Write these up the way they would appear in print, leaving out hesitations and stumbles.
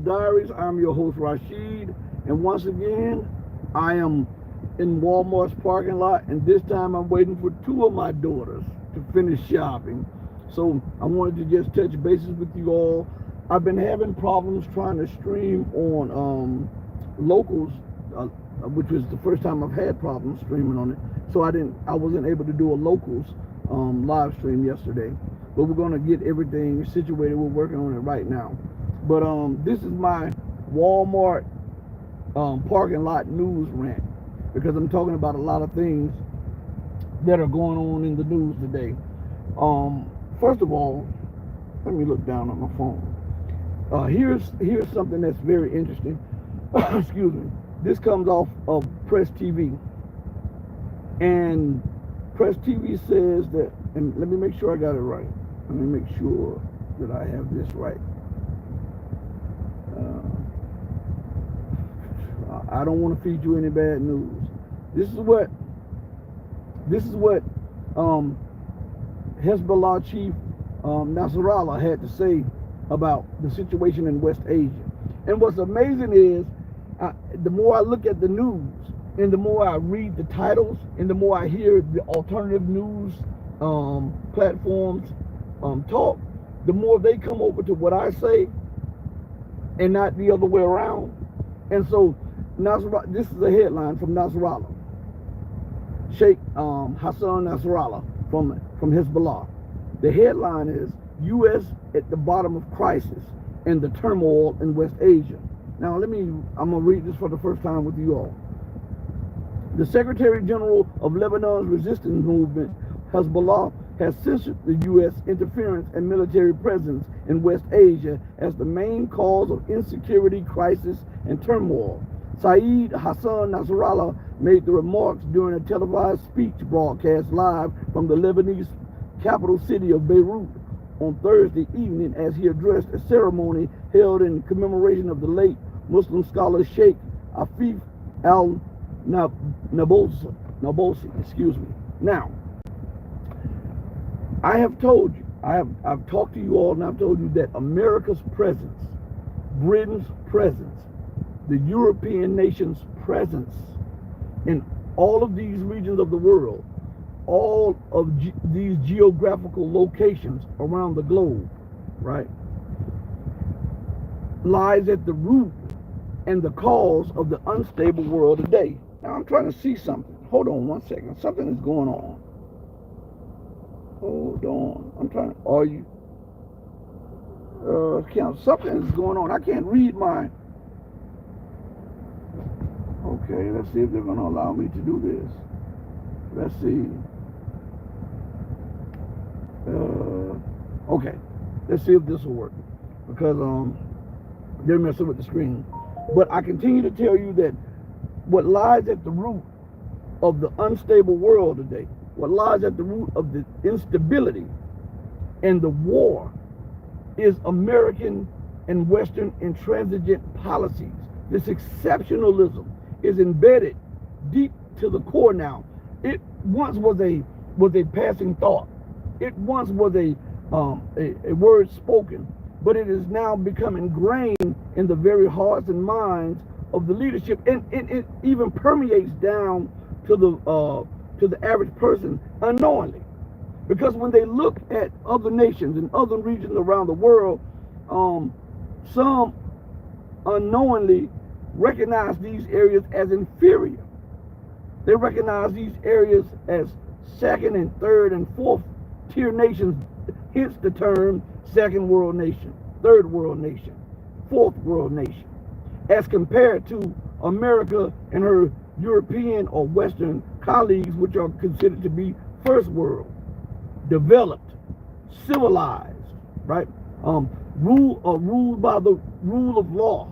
Diaries. I'm your host, Rashid. And once again, I am in Walmart's parking lot. And this time I'm waiting for two of my daughters to finish shopping. So I wanted to just touch bases with you all. I've been having problems trying to stream on Locals, which was the first time I've had problems streaming on it. So I wasn't able to do a Locals live stream yesterday. But we're gonna get everything situated. We're working on it right now. But this is my Walmart parking lot news rant, because I'm talking about a lot of things that are going on in the news today. First of all, let me look down at my phone. Here's something that's very interesting. Excuse me. This comes off of Press TV, and Press TV says that, and let me make sure I got it right. Let me make sure that I have this right. I don't want to feed you any bad news. This is what Hezbollah chief Nasrallah had to say about the situation in West Asia. And what's amazing is, the more I look at the news, and the more I read the titles, and the more I hear the alternative news platforms talk, the more they come over to what I say and not the other way around. And so this is a headline from Nasrallah, Sheikh Hassan Nasrallah from Hezbollah. The headline is U.S. at the bottom of crisis and the turmoil in West Asia. Now I'm gonna read this for the first time with you all. The Secretary General of Lebanon's resistance movement, Hezbollah, has censored the U.S. interference and military presence in West Asia as the main cause of insecurity, crisis, and turmoil. Saeed Hassan Nasrallah made the remarks during a televised speech broadcast live from the Lebanese capital city of Beirut on Thursday evening as he addressed a ceremony held in commemoration of the late Muslim scholar Sheikh Afif al-Nabosi. Excuse me. Now, I have told you, I've talked to you all, and I've told you that America's presence, Britain's presence, the European nations' presence in all of these regions of the world, all of these geographical locations around the globe, right, lies at the root and the cause of the unstable world today. Now I'm trying to see something. Hold on one second. Something is going on. Hold on. I'm trying to, something is going on. I can't read my, okay, let's see if they're going to allow me to do this. Let's see. Okay, let's see if this will work, because they're messing with the screen. But I continue to tell you that what lies at the root of the unstable world today, what lies at the root of the instability and the war, is American and Western intransigent policies. This exceptionalism is embedded deep to the core now. It once was a passing thought. It once was a word spoken, but it is now become ingrained in the very hearts and minds of the leadership, and it even permeates down to the average person unknowingly. Because when they look at other nations and other regions around the world, some unknowingly recognize these areas as inferior. They recognize these areas as second and third and fourth tier nations, hence the term second world nation, third world nation, fourth world nation, as compared to America and her European or Western colleagues, which are considered to be first world, developed, civilized, right? Ruled by the rule of law,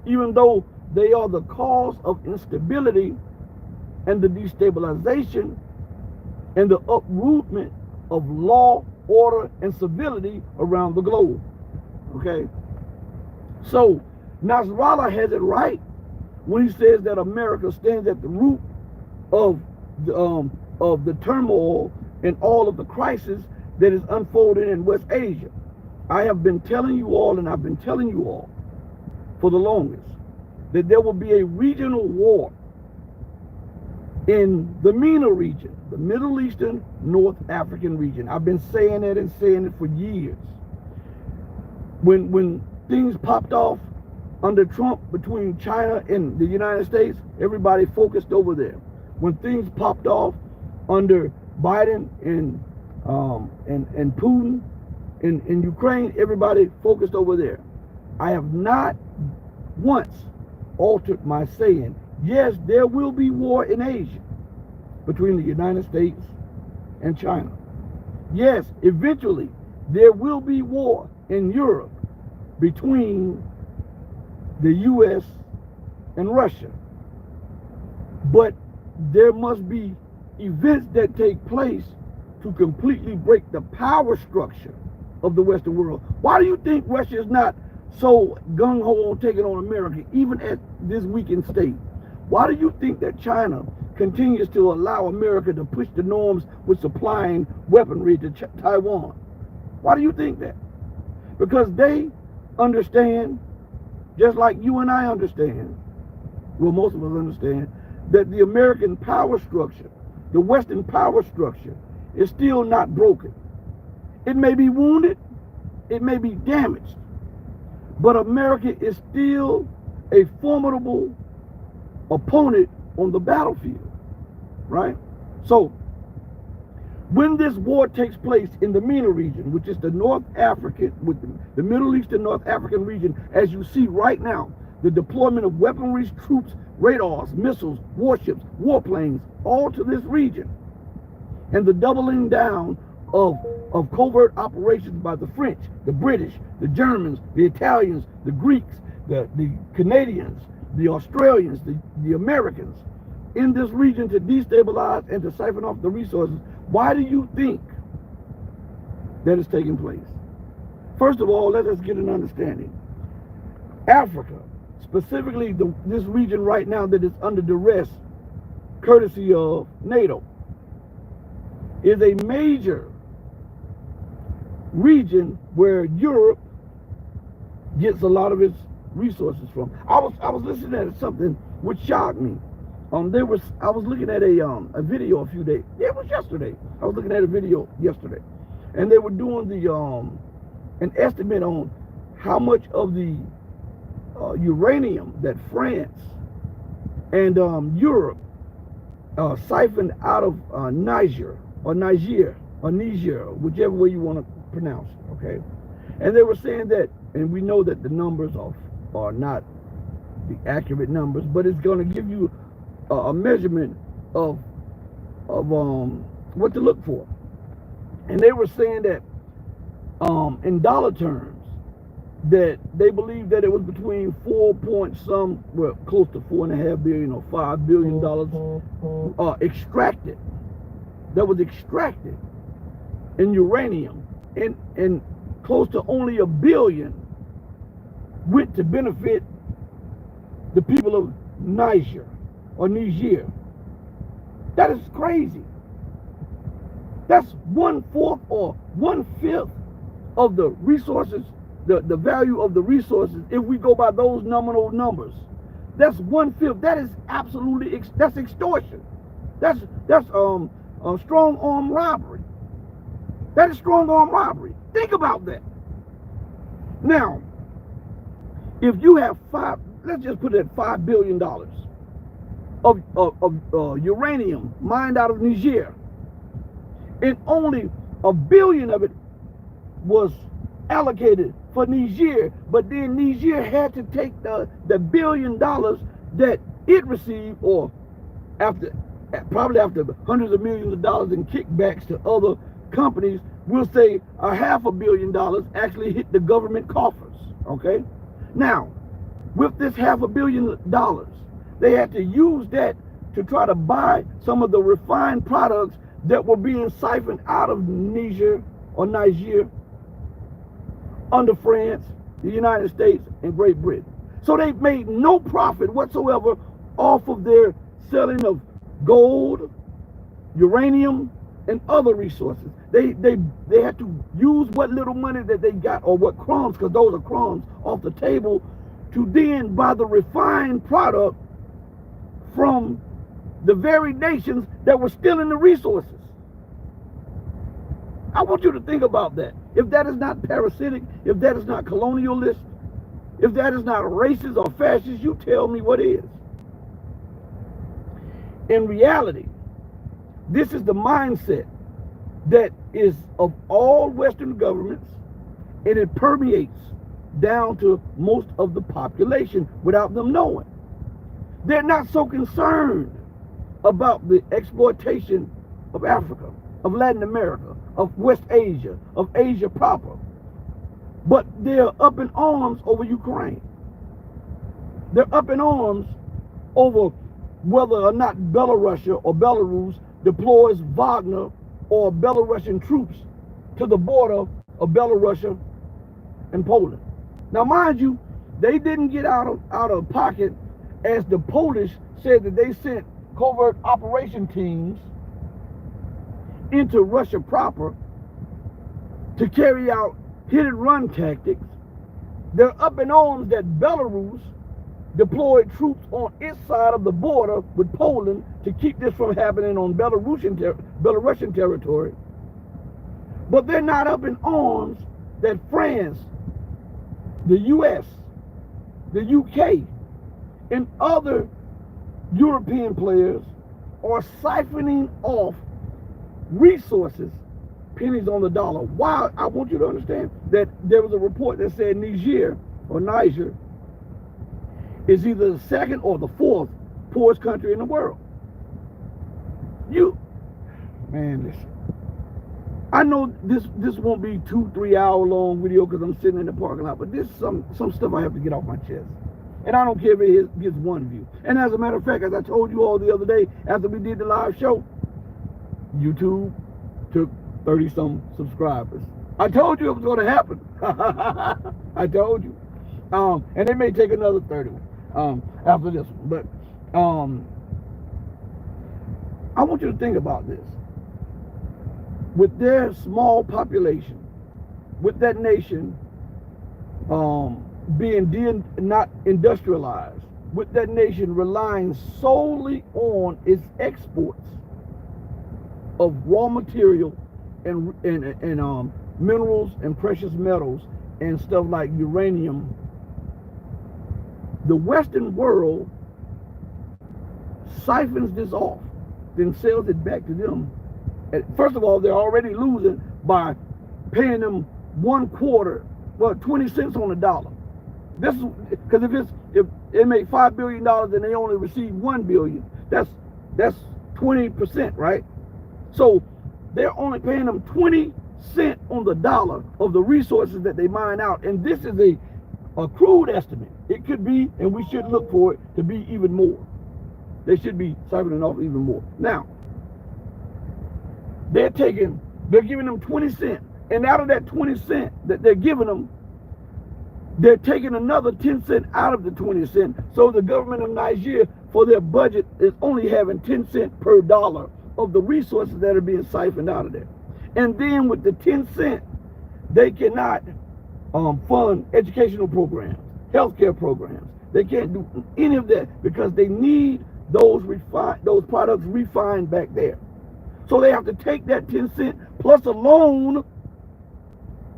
even though they are the cause of instability and the destabilization and the uprootment of law, order, and civility around the globe. Okay? So Nasrallah has it right when he says that America stands at the root of the turmoil and all of the crisis that is unfolding in West Asia. I have been telling you all, and I've been telling you all for the longest, that there will be a regional war in the MENA region, the Middle Eastern North African region. I've been saying it and saying it for years. When things popped off under Trump between China and the United States, everybody focused over there. When things popped off under Biden and Putin in Ukraine, everybody focused over there. I have not once altered my saying, yes, there will be war in Asia between the United States and China. Yes, eventually there will be war in Europe between the U.S. and Russia. But there must be events that take place to completely break the power structure of the Western world. Why do you think Russia is not so gung-ho on taking on America, even at this weakened state? Why do you think that China continues to allow America to push the norms with supplying weaponry to Taiwan? Why do you think that? Because they understand, just like you and I understand, well, most of us understand, that the American power structure, the Western power structure, is still not broken. It may be wounded, it may be damaged, but America is still a formidable opponent on the battlefield, right? So when this war takes place in the MENA region, which is the North African, with the Middle Eastern North African region, as you see right now, the deployment of weaponry, troops, radars, missiles, warships, warplanes, all to this region, and the doubling down of covert operations by the French, the British, the Germans, the Italians, the Greeks, the Canadians, the Australians, the Americans in this region to destabilize and to siphon off the resources. Why do you think that is taking place? First of all, let us get an understanding. Africa, specifically this region right now that is under duress, courtesy of NATO, is a major region where Europe gets a lot of its resources from. I was listening at something which shocked me. I was looking at a video a few days. Yeah, it was yesterday. I was looking at a video yesterday, and they were doing an estimate on how much of the uranium that France and Europe siphoned out of Niger, whichever way you want to pronounce it, okay? And they were saying that, and we know that the numbers are not the accurate numbers, but it's going to give you a measurement of what to look for. And they were saying that in dollar terms, that they believe that it was between 4 point some, well, close to $4.5 billion or $5 billion extracted. That was extracted in uranium, and close to only $1 billion went to benefit the people of Niger or Niger. That is crazy. That's 1/4 or 1/5 of the resources, the value of the resources. If we go by those nominal numbers, that's 1/5. That is absolutely that's extortion. That's strong arm robbery. That is strong arm robbery. Think about that. Now, if you have let's just put it at $5 billion of uranium mined out of Niger, and only $1 billion of it was allocated for Niger, but then Niger had to take the $1 billion that it received, or probably after hundreds of millions of dollars in kickbacks to other companies, we'll say $500 million actually hit the government coffers, okay? Now, with this $500 million, they had to use that to try to buy some of the refined products that were being siphoned out of Niger under France, the United States, and Great Britain. So they made no profit whatsoever off of their selling of gold, uranium, and other resources. They had to use what little money that they got, or what crumbs, because those are crumbs, off the table, to then buy the refined product from the very nations that were stealing the resources. I want you to think about that. If that is not parasitic, if that is not colonialist, if that is not racist or fascist, you tell me what is. In reality, this is the mindset that is of all Western governments, and it permeates down to most of the population without them knowing. They're not so concerned about the exploitation of Africa, of Latin America, of West Asia, of Asia proper. But they're up in arms over Ukraine. They're up in arms over whether or not Belarus or Belarus deploys Wagner or Belarusian troops to the border of Belarus and Poland. Now, mind you, they didn't get out of pocket, as the Polish said that they sent covert operation teams into Russia proper to carry out hit-and-run tactics. They're up in arms that Belarus deployed troops on its side of the border with Poland to keep this from happening on Belarusian territory. But they're not up in arms that France, the US, the UK, and other European players are siphoning off resources, pennies on the dollar. Why? I want you to understand that there was a report that said Niger is either the second or the fourth poorest country in the world. Listen. I know this won't be 2-3 hour long video because I'm sitting in the parking lot, but this is some stuff I have to get off my chest. And I don't care if it gets one view. And as a matter of fact, as I told you all the other day after we did the live show, YouTube took 30-some subscribers. I told you it was going to happen. I told you. And they may take another 30 after this one. But I want you to think about this. With their small population, with that nation being not industrialized, with that nation relying solely on its exports of raw material and minerals and precious metals and stuff like uranium, the Western world siphons this off, then sells it back to them. First of all, they're already losing by paying them 20 cents on the dollar. This is because if they make $5 billion and they only receive $1 billion, that's 20%, right? So they're only paying them 20 cents on the dollar of the resources that they mine out, and this is a crude estimate. It could be, and we should look for it to be even more. They should be siphoning off even more. Now, they're giving them 20 cents. And out of that 20 cents that they're giving them, they're taking another 10 cents out of the 20 cents. So the government of Nigeria, for their budget, is only having 10 cents per dollar of the resources that are being siphoned out of there. And then with the 10 cents, they cannot fund educational programs, healthcare programs. They can't do any of that because they need those products refined back there. So they have to take that 10 cents plus a loan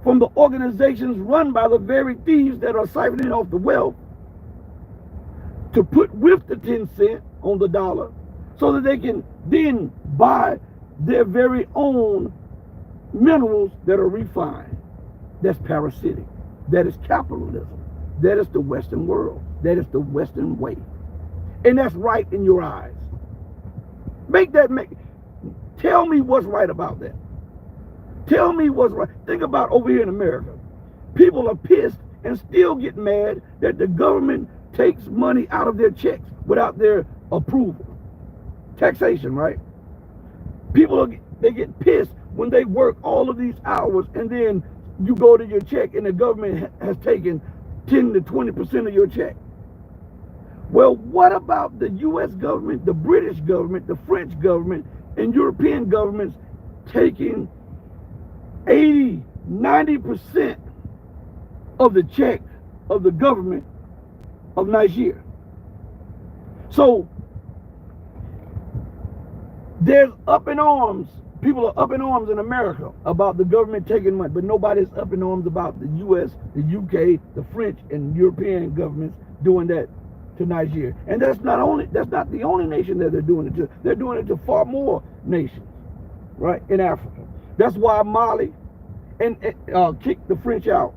from the organizations run by the very thieves that are siphoning off the wealth to put with the 10 cents on the dollar so that they can then buy their very own minerals that are refined. That's parasitic. That is capitalism. That is the Western world. That is the Western way. And that's right in your eyes. Tell me what's right about that. Tell me what's right. Think about over here in America. People are pissed and still get mad that the government takes money out of their checks without their approval. Taxation, right? They get pissed when they work all of these hours and then you go to your check and the government has taken 10 to 20% of your check. Well, what about the U.S. government, the British government, the French government, and European governments taking 80, 90% of the check of the government of Niger. So there's up in arms. People are up in arms in America about the government taking money, but nobody's up in arms about the U.S., the U.K., the French, and European governments doing that to Niger. And that's not the only nation that they're doing it to. They're doing it to far more nations, right, in Africa. That's why Mali kicked the French out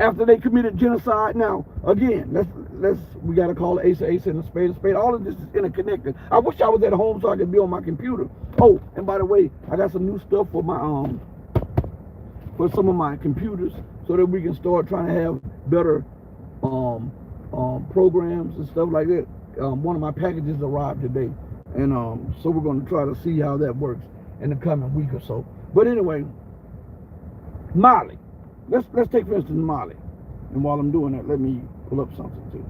after they committed genocide. Now, again, we got to call it Asa and a spade. All of this is interconnected. I wish I was at home so I could be on my computer. Oh, and by the way, I got some new stuff for my for some of my computers so that we can start trying to have better programs and stuff like that. One of my packages arrived today, and so we're going to try to see how that works in the coming week or so. But anyway, Mali. Let's take, for instance, Mali. And while I'm doing that, let me pull up something too.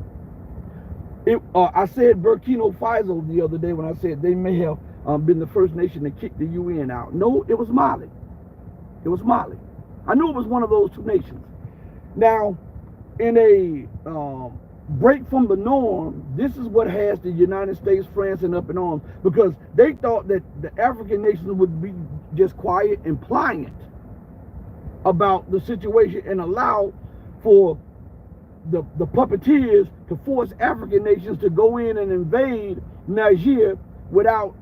I said Burkina Faso the other day when I said they may have been the first nation to kick the UN out. No, it was Mali. It was Mali. I knew it was one of those two nations. Now, in a break from the norm, this is what has the United States, France, and up in arms, because they thought that the African nations would be just quiet and pliant about the situation and allow for the puppeteers to force African nations to go in and invade Niger without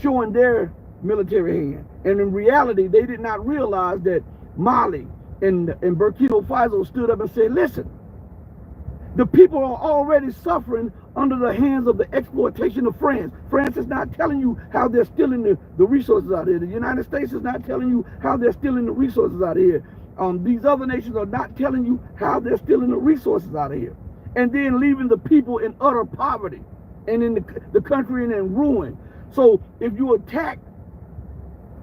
showing their military hand. And in reality, they did not realize that Mali and Burkina Faso stood up and said, listen, the people are already suffering under the hands of the exploitation of France. France is not telling you how they're stealing the resources out here. The United States is not telling you how they're stealing the resources out here. These other nations are not telling you how they're stealing the resources out of here. And then leaving the people in utter poverty and in the country in ruin. So if you attack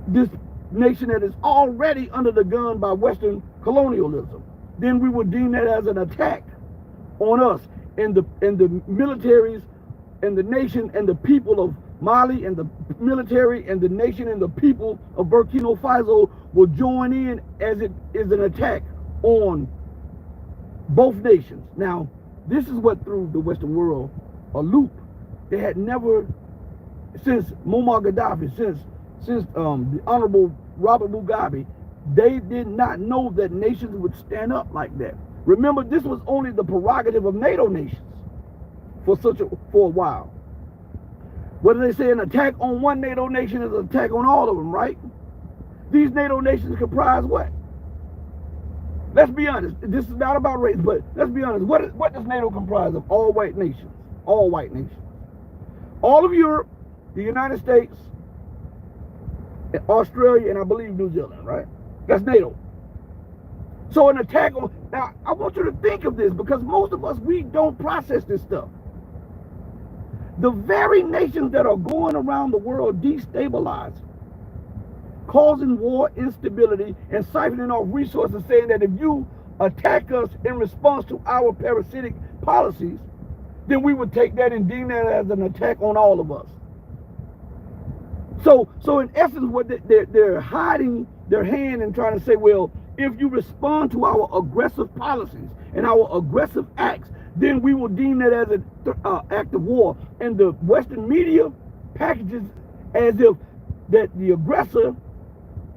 this nation that is already under the gun by Western colonialism, then we would deem that as an attack on us. And the militaries and the nation and the people of Mali and the military and the nation and the people of Burkina Faso will join in as it is an attack on both nations. Now, this is what threw the Western world a loop. They had never, since Muammar Gaddafi, since the Honorable Robert Mugabe, they did not know that nations would stand up like that. Remember, this was only the prerogative of NATO nations for a while. Whether they say an attack on one NATO nation is an attack on all of them, right? These NATO nations comprise what? Let's be honest. This is not about race, but let's be honest. What does NATO comprise of? All white nations. All white nations. All of Europe, the United States, Australia, and I believe New Zealand, right? That's NATO. So an attack on... Now, I want you to think of this, because most of us, we don't process this stuff. The very nations that are going around the world destabilizing, causing war, instability, and siphoning off resources, saying that if you attack us in response to our parasitic policies, then we would take that and deem that as an attack on all of us. So in essence, what they're hiding their hand and trying to say, well, if you respond to our aggressive policies and our aggressive acts, then we will deem that as an act of war. And the Western media packages as if that the aggressor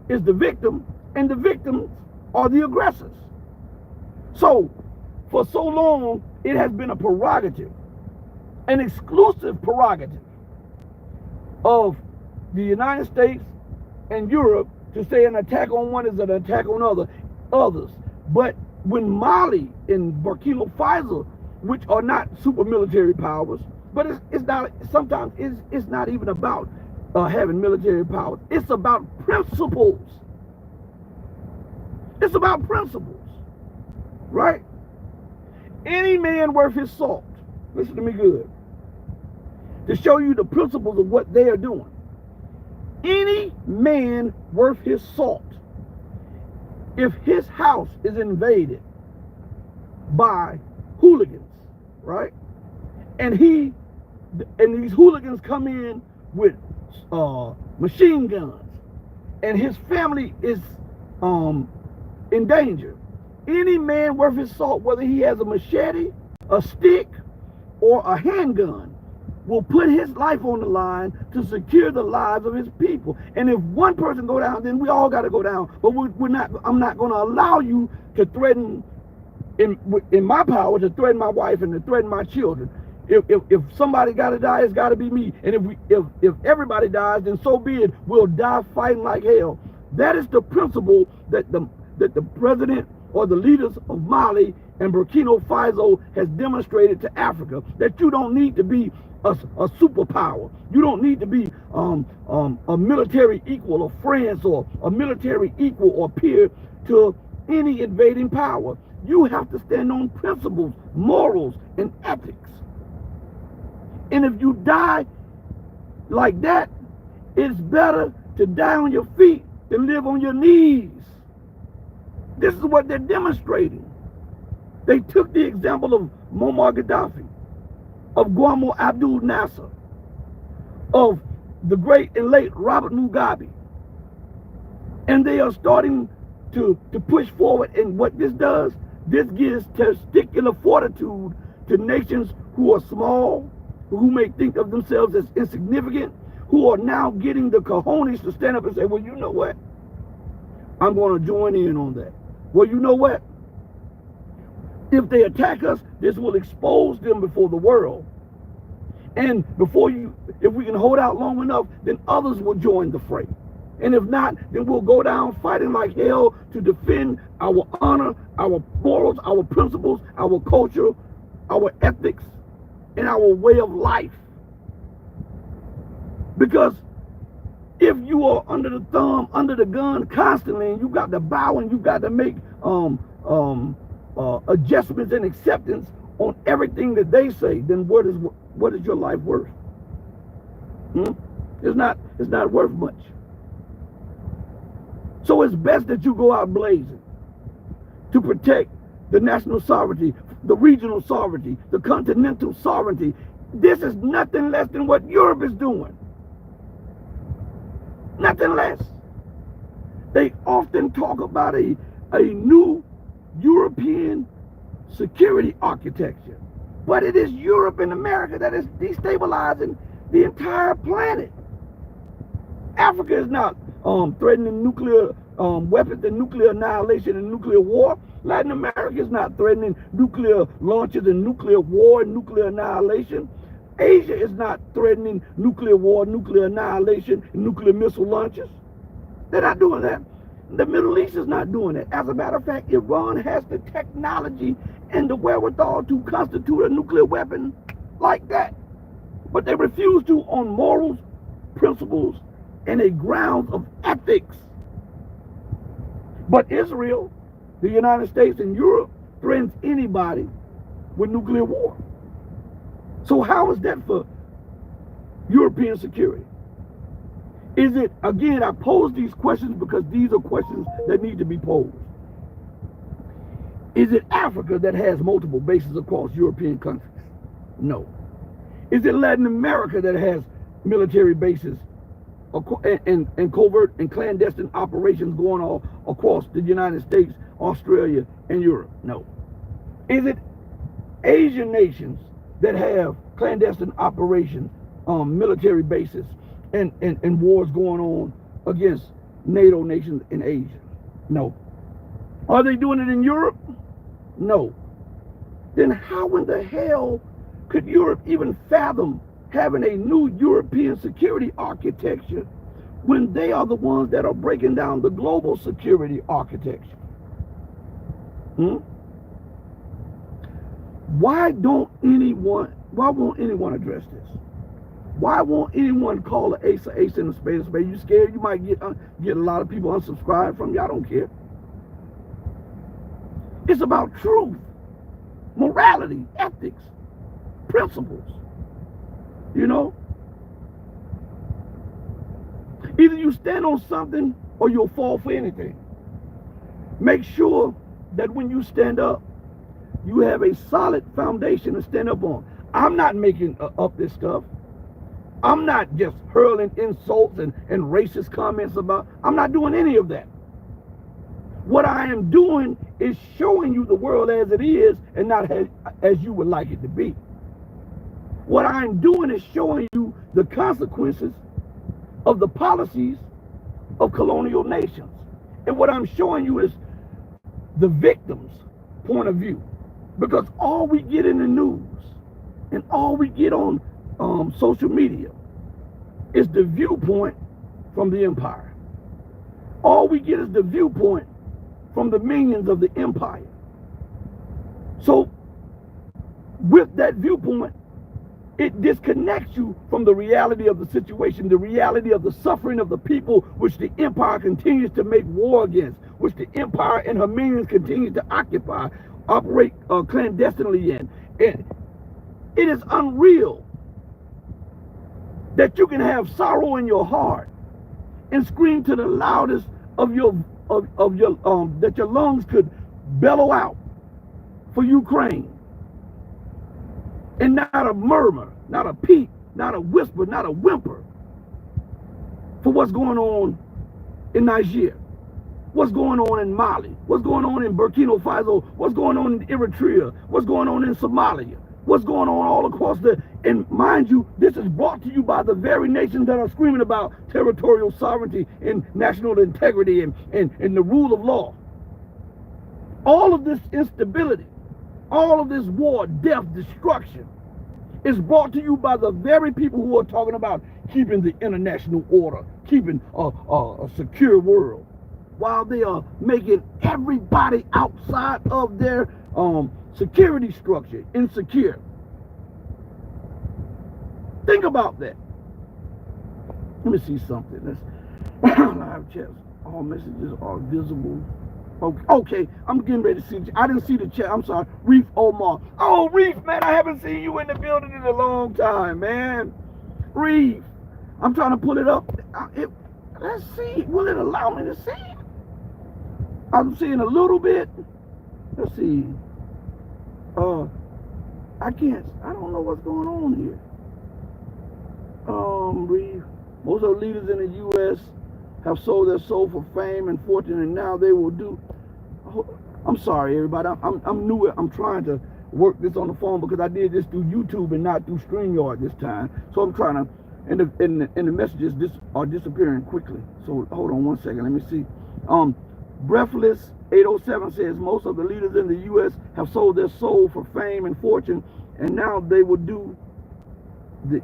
is the victim and the victims are the aggressors. So for so long, it has been a prerogative, an exclusive prerogative of the United States and Europe to say an attack on one is an attack on others. But when Mali and Burkina Faso, which are not super military powers, but it's not, sometimes it's not even about having military powers. It's about principles. It's about principles, right? Any man worth his salt, listen to me good, to show you the principles of what they are doing. Any man worth his salt, if his house is invaded by hooligans, right? And these hooligans come in with machine guns, and his family is in danger. Any man worth his salt, whether he has a machete a stick or a handgun will put his life on the line to secure the lives of his people. And if one person go down, then we all got to go down. But we're not. I'm not going to allow you to threaten, in my power, to threaten my wife and to threaten my children. If somebody got to die, it's got to be me. And if everybody dies, then so be it. We'll die fighting like hell. That is the principle that the president or the leaders of Mali and Burkina Faso has demonstrated to Africa, that you don't need to be a superpower. You don't need to be a military equal of France or a military equal or peer to any invading power. You have to stand on principles, morals, and ethics. And if you die like that, it's better to die on your feet than live on your knees. This is what they're demonstrating. They took the example of Muammar Gaddafi, of Muammar Abdul Nasser, of the great and late Robert Mugabe. And they are starting to push forward. And what this does, this gives testicular fortitude to nations who are small, who may think of themselves as insignificant, who are now getting the cojones to stand up and say, well, you know what? I'm going to join in on that. Well, you know what? If they attack us, this will expose them before the world. And if we can hold out long enough, then others will join the fray. And if not, then we'll go down fighting like hell to defend our honor, our morals, our principles, our culture, our ethics, and our way of life. Because if you are under the thumb, under the gun constantly, and you got to bow and you got to make adjustments and acceptance on everything that they say, then what is your life worth? It's not worth much. So it's best that you go out blazing to protect the national sovereignty, the regional sovereignty, the continental sovereignty. This is nothing less than what Europe is doing. Nothing less. They often talk about a new European security architecture. But it is Europe and America that is destabilizing the entire planet. Africa is not threatening nuclear weapons and nuclear annihilation and nuclear war. Latin America is not threatening nuclear launches and nuclear war and nuclear annihilation. Asia is not threatening nuclear war, nuclear annihilation, and nuclear missile launches. They're not doing that. The Middle East is not doing it. As a matter of fact, Iran has the technology and the wherewithal to constitute a nuclear weapon like that. But they refuse to on morals, principles, and a ground of ethics. But Israel, the United States, and Europe threatens anybody with nuclear war. So how is that for European security? Is it, again, I pose these questions because these are questions that need to be posed. Is it Africa that has multiple bases across European countries? No. Is it Latin America that has military bases and covert and clandestine operations going on across the United States, Australia, and Europe? No. Is it Asian nations that have clandestine operations, military bases, and wars going on against NATO nations in Asia? No. Are they doing it in Europe? No. Then how in the hell could Europe even fathom having a new European security architecture when they are the ones that are breaking down the global security architecture? Why won't anyone address this? Why won't anyone call an ace and a spade a spade? You scared you might get a lot of people unsubscribed from you? I don't care. It's about truth, morality, ethics, principles. You know? Either you stand on something or you'll fall for anything. Make sure that when you stand up, you have a solid foundation to stand up on. I'm not making up this stuff. I'm not just hurling insults and racist comments about. I'm not doing any of that. What I am doing is showing you the world as it is and not as you would like it to be. What I'm doing is showing you the consequences of the policies of colonial nations. And what I'm showing you is the victim's point of view. Because all we get in the news and all we get on social media is the viewpoint from the empire. All we get is the viewpoint from the minions of the empire. So with that viewpoint, it disconnects you from the reality of the situation, the reality of the suffering of the people which the empire continues to make war against, which the empire and her minions continue to occupy, operate clandestinely in. And it is unreal that you can have sorrow in your heart and scream to the loudest of your that your lungs could bellow out for Ukraine, and not a murmur, not a peep, not a whisper, not a whimper for what's going on in Niger, what's going on in Mali, what's going on in Burkina Faso, what's going on in Eritrea, what's going on in Somalia, what's going on all across and mind you, this is brought to you by the very nations that are screaming about territorial sovereignty and national integrity and the rule of law. All of this instability, all of this war, death, destruction is brought to you by the very people who are talking about keeping the international order, keeping a secure world, while they are making everybody outside of their security structure insecure. Think about that. Let me see something. Live chats. All messages are visible. Okay, I'm getting ready to see. I didn't see the chat. I'm sorry. Reef Omar. Oh, Reef, man, I haven't seen you in the building in a long time, man. Reef, I'm trying to pull it up. Let's see. Will it allow me to see it? I'm seeing a little bit. Let's see. I can't. I don't know what's going on here. Reef. Most of the leaders in the U.S. have sold their soul for fame and fortune, and now they will do. I'm sorry, everybody. I'm new. I'm trying to work this on the phone because I did this through YouTube and not through StreamYard this time. So I'm trying to. And the messages are disappearing quickly. So hold on 1 second. Let me see. Breathless 807 says most of the leaders in the U.S. have sold their soul for fame and fortune, and now they will do the.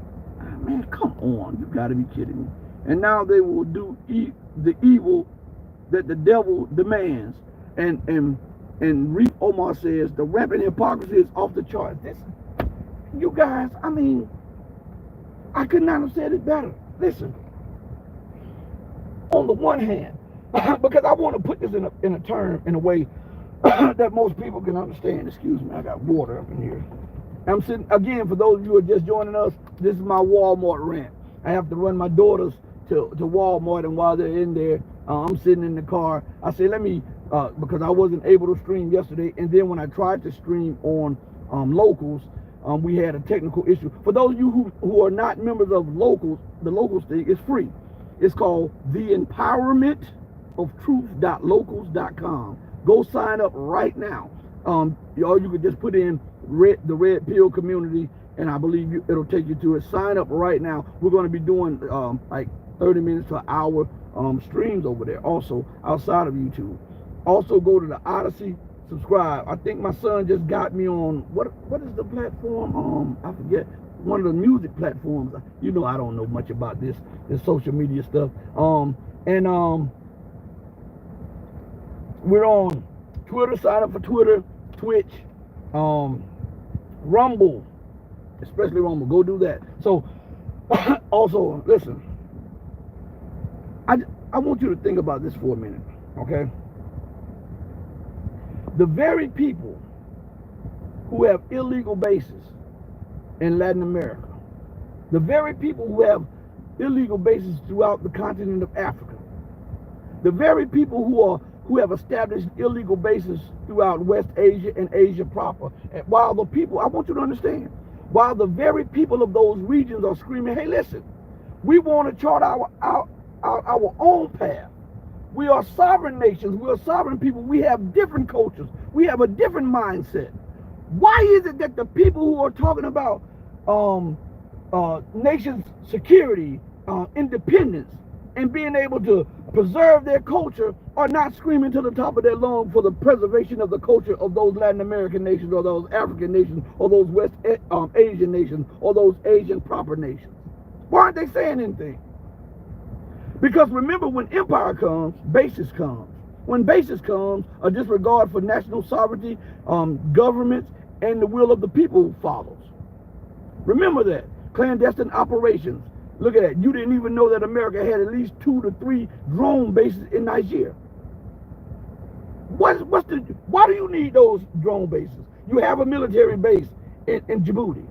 Man, come on! You got to be kidding me. And now they will do the evil that the devil demands. And Reef Omar says the rampant hypocrisy is off the charts. You guys, I mean, I could not have said it better. Listen, on the one hand, because I want to put this in a term in a way that most people can understand. Excuse me, I got water up in here. I'm sitting again. For those of you who are just joining us, this is my Walmart rant. I have to run my daughters to Walmart, and while they're in there, I'm sitting in the car. I say, let me, because I wasn't able to stream yesterday, and then when I tried to stream on Locals, we had a technical issue. For those of you who are not members of Locals, the Locals thing is free. It's called The Empowerment of Truth.locals.com. Go sign up right now. You could just put in the Red Pill community, and I believe it'll take you to it. Sign up right now. We're going to be doing like 30 minutes to an hour streams over there, also outside of YouTube. Also go to the Odyssey, subscribe. I think my son just got me on what is the platform? I forget. One of the music platforms. You know, I don't know much about this social media stuff. We're on Twitter. Sign up for Twitter, Twitch, Rumble, especially Rumble. Go do that. So also listen, I want you to think about this for a minute, okay? The very people who have illegal bases in Latin America, the very people who have illegal bases throughout the continent of Africa, the very people who have established illegal bases throughout West Asia and Asia proper, and while the people, I want you to understand, while the very people of those regions are screaming, hey, listen, we want to chart our own path. We are sovereign nations. We are sovereign people. We have different cultures. We have a different mindset. Why is it that the people who are talking about nations' security, independence, and being able to preserve their culture are not screaming to the top of their lungs for the preservation of the culture of those Latin American nations, or those African nations, or those West Asian nations, or those Asian proper nations? Why aren't they saying anything? Because remember, when empire comes, basis comes. When basis comes, a disregard for national sovereignty, governments, and the will of the people follows. Remember that. Clandestine operations. Look at that. You didn't even know that America had at least 2 to 3 drone bases in Nigeria. Why do you need those drone bases? You have a military base in Djibouti.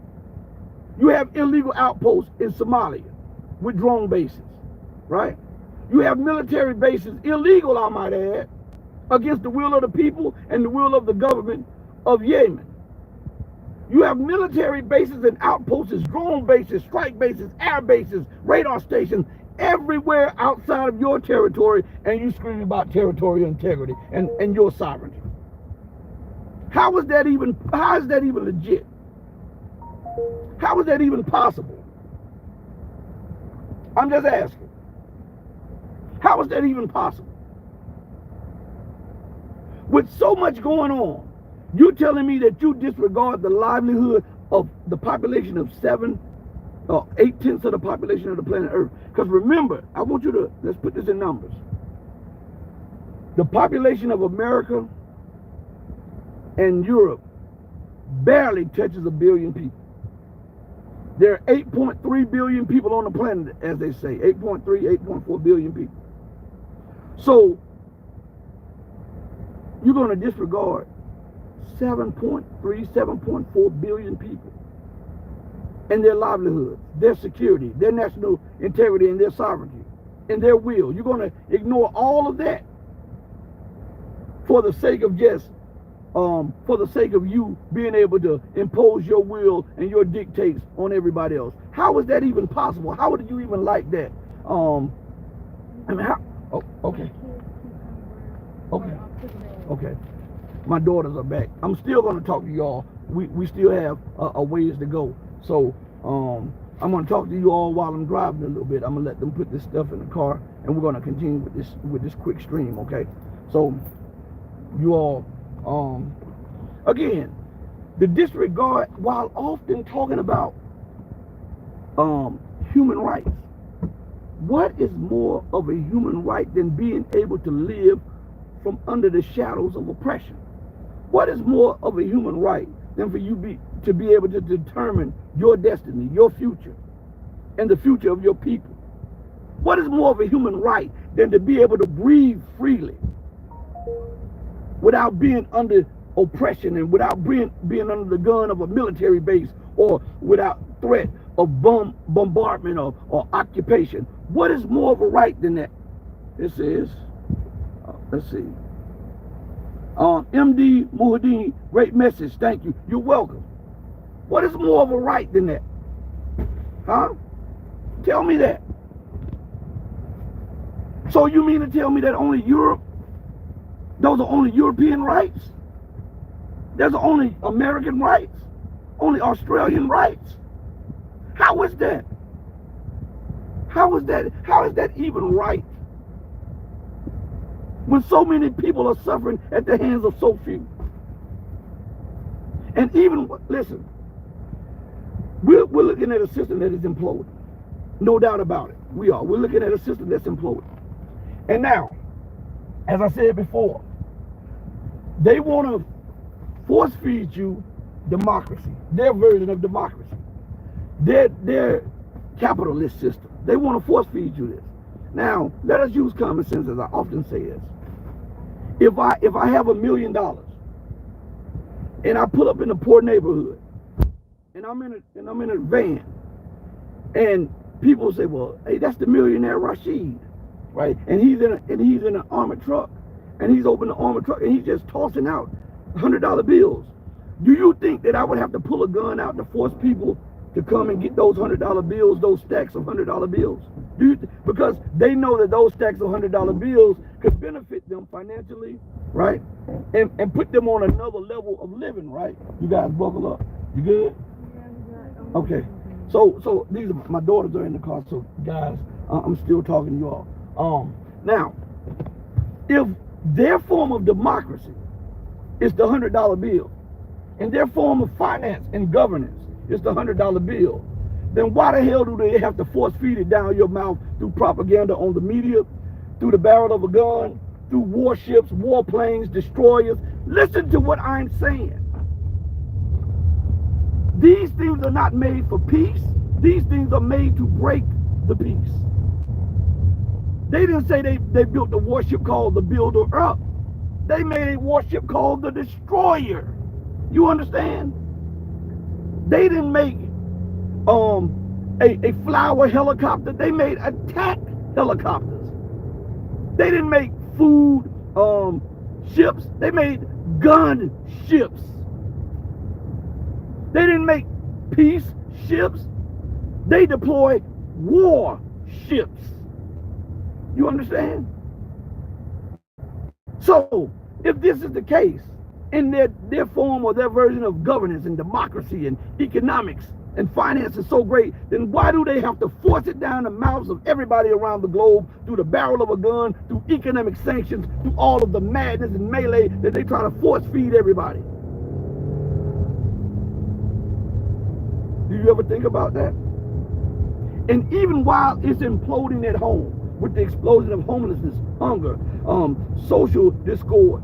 You have illegal outposts in Somalia with drone bases, right? You have military bases, illegal I might add, against the will of the people and the will of the government of Yemen. You have military bases and outposts, drone bases, strike bases, air bases, radar stations, everywhere outside of your territory, and you scream about territorial integrity and your sovereignty. How is that even legit? How is that even possible? I'm just asking. How is that even possible? With so much going on, you're telling me that you disregard the livelihood of the population of 8/10 of the population of the planet Earth. Because remember, I want you to, let's put this in numbers. The population of America and Europe barely touches 1 billion people. There are 8.3 billion people on the planet, as they say, 8.3, 8.4 billion people. So, you're going to disregard 7.3, 7.4 billion people and their livelihood, their security, their national integrity, and their sovereignty, and their will. You're going to ignore all of that for the sake of just, for the sake of you being able to impose your will and your dictates on everybody else. How is that even possible? How would you even like that? I mean, how? Oh, okay. Okay. My daughters are back. I'm still going to talk to y'all. We still have a ways to go. So I'm going to talk to you all while I'm driving a little bit. I'm going to let them put this stuff in the car, and we're going to continue with this quick stream, okay? So you all, again, the disregard, while often talking about human rights, what is more of a human right than being able to live from under the shadows of oppression? What is more of a human right than for you to be able to determine your destiny, your future, and the future of your people? What is more of a human right than to be able to breathe freely without being under oppression and without being under the gun of a military base, or without threat of bombardment or occupation? What is more of a right than that? This is, let's see. MD Muhaddin, great message. Thank you. You're welcome. What is more of a right than that? Huh? Tell me that. So you mean to tell me that only Europe, those are only European rights? There's only American rights? Only Australian rights? How is that? How is that? How is that even right? When so many people are suffering at the hands of so few. And even, listen, we're looking at a system that is imploding. No doubt about it. We are. We're looking at a system that's imploding. And now, as I said before, they want to force feed you democracy, their version of democracy, their capitalist system. They want to force feed you this. Now, let us use common sense, as I often say this. If I have $1 million and I pull up in a poor neighborhood and I'm in a van, and people say, well, hey, that's the millionaire Rashid, right? And he's in an armored truck, and he's opened the armored truck and he's just tossing out $100 bills. Do you think that I would have to pull a gun out to force people to come and get those $100 bills, those stacks of $100 bills? Because they know that those stacks of $100 bills could benefit them financially, right? And put them on another level of living, right? You guys buckle up. You good? Okay. So these are my daughters are in the car. So guys, I'm still talking to you all. Now, if their form of democracy is the $100 bill, and their form of finance and governance is the $100 bill, then why the hell do they have to force feed it down your mouth through propaganda on the media, through the barrel of a gun, through warships, warplanes, destroyers? Listen to what I'm saying. These things are not made for peace. These things are made to break the peace. They didn't say they built a warship called the Builder Up. They made a warship called the Destroyer. You understand? They didn't make a flower helicopter. They made attack helicopters. They didn't make food ships. They made gun ships. They didn't make peace ships. They deploy war ships. You understand? So, if this is the case, in their form or their version of governance and democracy and economics and finance is so great, then why do they have to force it down the mouths of everybody around the globe through the barrel of a gun, through economic sanctions, through all of the madness and melee that they try to force feed everybody? Do you ever think about that? And even while it's imploding at home, with the explosion of homelessness, hunger, social discord,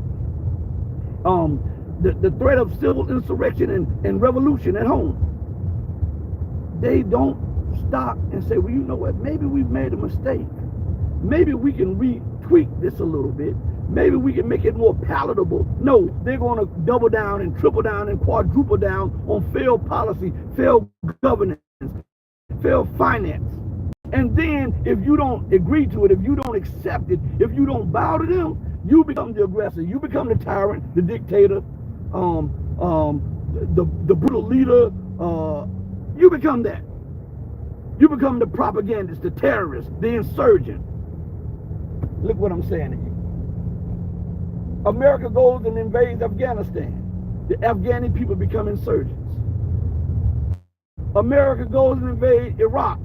the threat of civil insurrection and revolution at home, they don't stop and say, well, you know what, maybe we've made a mistake. Maybe we can retweak this a little bit. Maybe we can make it more palatable. No, they're going to double down and triple down and quadruple down on failed policy, failed governance, failed finance. And then if you don't agree to it, if you don't accept it, if you don't bow to them, you become the aggressor. You become the tyrant, the dictator, the brutal leader. You become that. You become the propagandist, the terrorist, the insurgent. Look what I'm saying to you. America goes and invades Afghanistan. The Afghani people become insurgents. America goes and invades Iraq.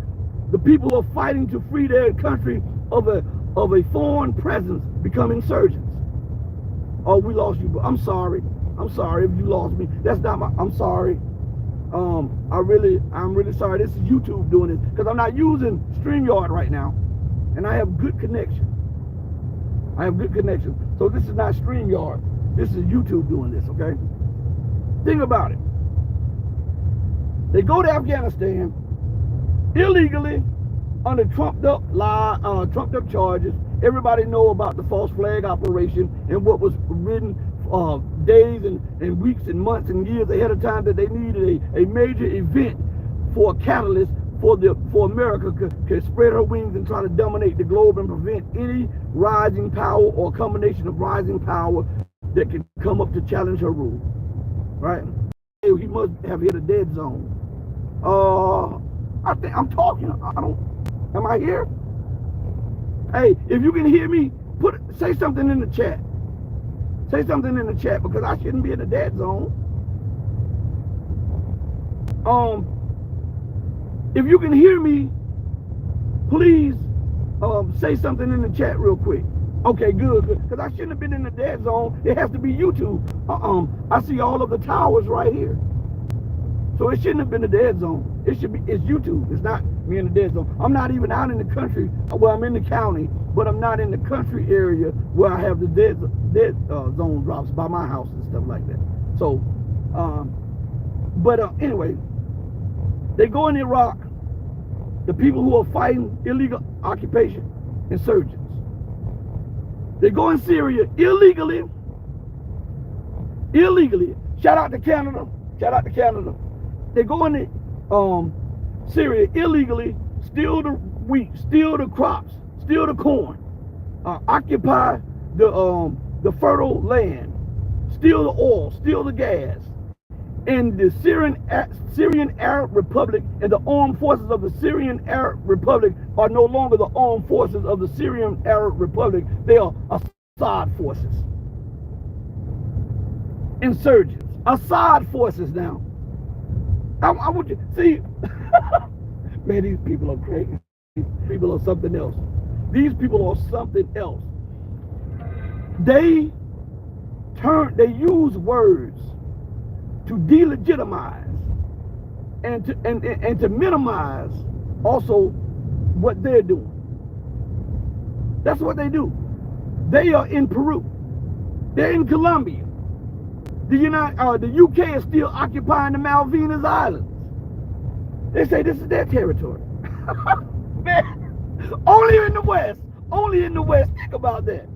The people who are fighting to free their country of a foreign presence become insurgents. Oh, we lost you, but I'm sorry. I'm sorry if you lost me. That's not my, I'm sorry. I'm really sorry. This is YouTube doing this because I'm not using StreamYard right now. And I have good connection. So this is not StreamYard. This is YouTube doing this, okay? Think about it. They go to Afghanistan illegally under trumped up charges. Everybody know about the false flag operation and what was written days and weeks and months and years ahead of time that they needed a major event for a catalyst for America could spread her wings and try to dominate the globe and prevent any rising power or combination of rising power that could come up to challenge her rule. Right? He must have hit a dead zone. I think I'm talking. Am I here? Hey, if you can hear me, say something in the chat. Say something in the chat because I shouldn't be in the dead zone. If you can hear me, please say something in the chat real quick. Okay, good. Because I shouldn't have been in the dead zone. It has to be YouTube. I see all of the towers right here. So it shouldn't have been the dead zone. It's YouTube. It's not me in the dead zone. I'm not even out in the country. Well, I'm in the county, but I'm not in the country area where I have the dead zone drops by my house and stuff like that. So, anyway, they go in Iraq. The people who are fighting illegal occupation, insurgents. They go in Syria illegally. Shout out to Canada. They go in Syria illegally, steal the wheat, steal the crops, steal the corn, occupy the fertile land, steal the oil, steal the gas, in the Syrian Arab Republic, and the armed forces of the Syrian Arab Republic are no longer the armed forces of the Syrian Arab Republic. They are Assad forces. Insurgents. Assad forces now. I want you see, man, these people are crazy. People are something else. These people are something else. They use words to delegitimize and to minimize also what they're doing. That's what they do. They are in Peru. They're in Colombia. The UK is still occupying the Malvinas Islands. They say this is their territory. Man, only in the West. Only in the West. Think about that.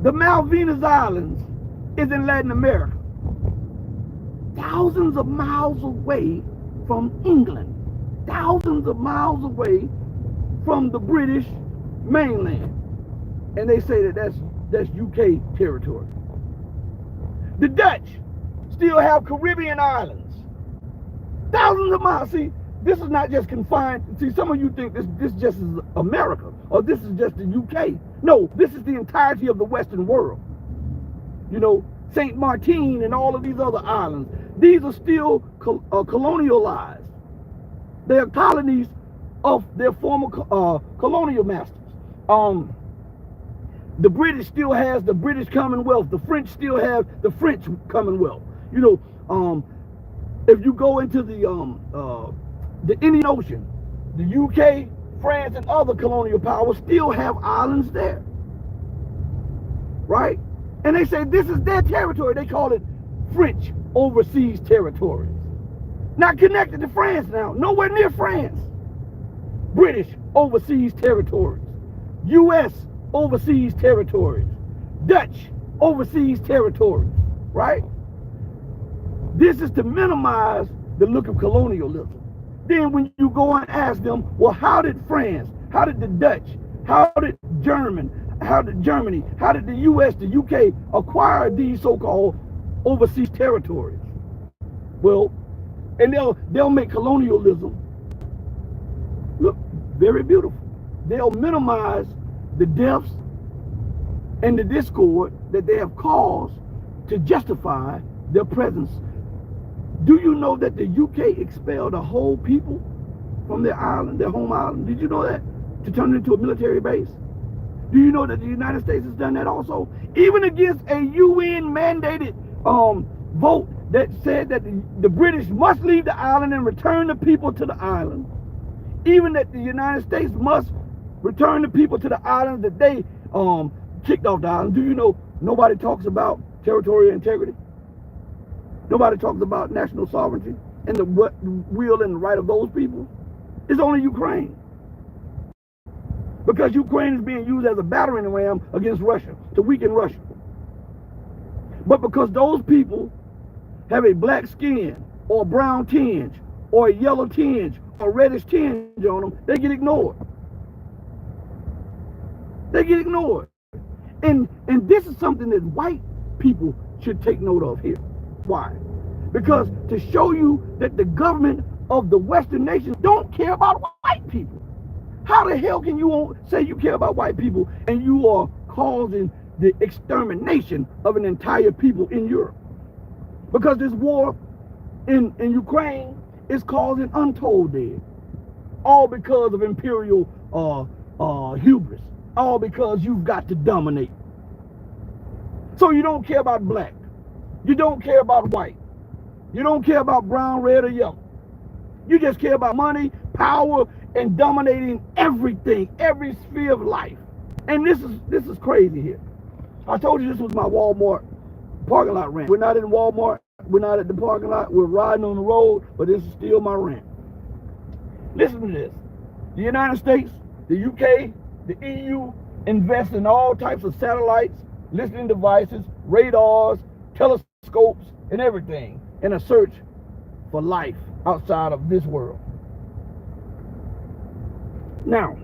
The Malvinas Islands is in Latin America. Thousands of miles away from England. Thousands of miles away from the British mainland. And they say that that's UK territory. The Dutch still have Caribbean islands. Thousands of miles. See, this is not just confined. See, some of you think this just is America, or this is just the UK. No, this is the entirety of the Western world. You know, St. Martin and all of these other islands. These are still colonialized. They are colonies of their former colonial masters. The British still has the British Commonwealth. The French still have the French Commonwealth. You know, if you go into the Indian Ocean, the UK, France, and other colonial powers still have islands there, right? And they say this is their territory. They call it French overseas territories. Not connected to France now, nowhere near France. British overseas territories. US overseas territories. Dutch overseas territories, right? This is to minimize the look of colonialism. Then when you go and ask them, well, how did France, how did the Dutch, how did Germany, how did the US, the UK acquire these so-called overseas territories? Well, and they'll make colonialism look very beautiful. They'll minimize the deaths and the discord that they have caused to justify their presence. Do you know that the UK expelled a whole people from their island, their home island? Did you know that? To turn it into a military base? Do you know that the United States has done that also? Even against a UN mandated vote that said that the British must leave the island and return the people to the island. Even that the United States must return the people to the island that they kicked off the island. Do you know nobody talks about territorial integrity? Nobody talks about national sovereignty and the will and the right of those people. It's only Ukraine. Because Ukraine is being used as a battering ram against Russia, to weaken Russia. But because those people have a black skin or a brown tinge or a yellow tinge or reddish tinge on them, they get ignored. They get ignored. And this is something that white people should take note of here. Why? Because to show you that the government of the Western nations don't care about white people. How the hell can you say you care about white people and you are causing the extermination of an entire people in Europe? Because this war in Ukraine is causing untold dead. All because of imperial hubris. All because you've got to dominate. So you don't care about black. You don't care about white. You don't care about brown, red, or yellow. You just care about money, power, and dominating everything, every sphere of life. And this is crazy here. I told you this was my Walmart parking lot rant. We're not in Walmart. We're not at the parking lot. We're riding on the road, but this is still my rant. Listen to this. The United States, the UK, the EU invest in all types of satellites, listening devices, radars, telescopes, and everything in a search for life outside of this world. Now,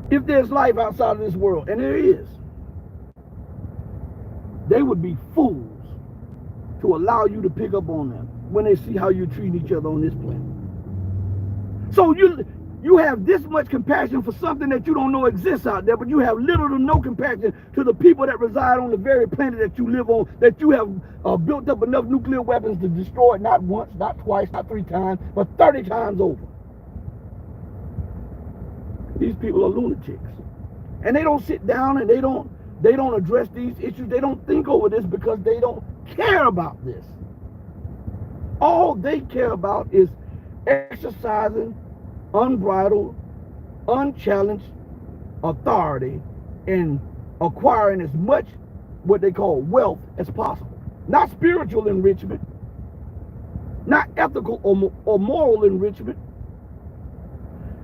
if there's life outside of this world, and there is, they would be fools to allow you to pick up on them when they see how you treat each other on this planet. So you have this much compassion for something that you don't know exists out there, but you have little to no compassion to the people that reside on the very planet that you live on, that you have built up enough nuclear weapons to destroy it not once, not twice, not 3 times, but 30 times over. These people are lunatics. And they don't sit down and they don't address these issues. They don't think over this because they don't care about this. All they care about is exercising unbridled, unchallenged authority and acquiring as much what they call wealth as possible. Not spiritual enrichment, not ethical or moral enrichment.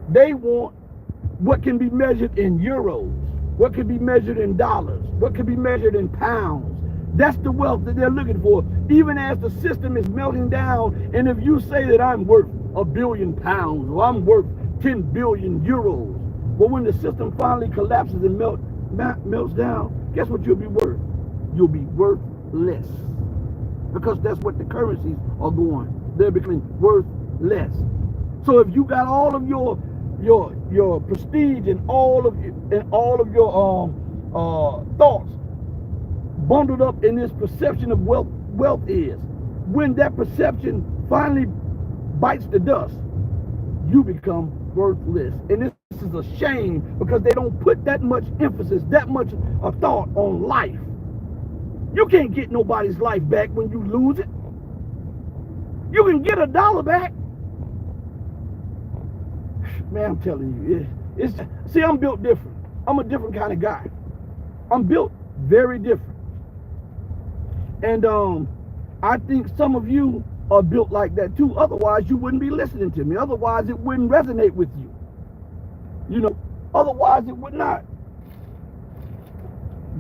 They want what can be measured in euros, what can be measured in dollars, what can be measured in pounds. That's the wealth that they're looking for, even as the system is melting down. And if you say that I'm worth £1 billion or I'm worth 10 billion euros, but when the system finally collapses and melts down, guess what you'll be worth? You'll be worth less, because that's what the currencies are going. They're becoming worth less. So if you got all of your prestige and all of your thoughts bundled up in this perception of wealth is, when that perception finally bites the dust, you become worthless. And this is a shame, because they don't put that much emphasis, that much thought on life. You can't get nobody's life back when you lose it. You can get $1 back. Man, I'm telling you, see, I'm built different. I'm a different kind of guy. I'm built very different. And I think some of you are built like that too. Otherwise, you wouldn't be listening to me. Otherwise, it wouldn't resonate with you. You know, otherwise it would not.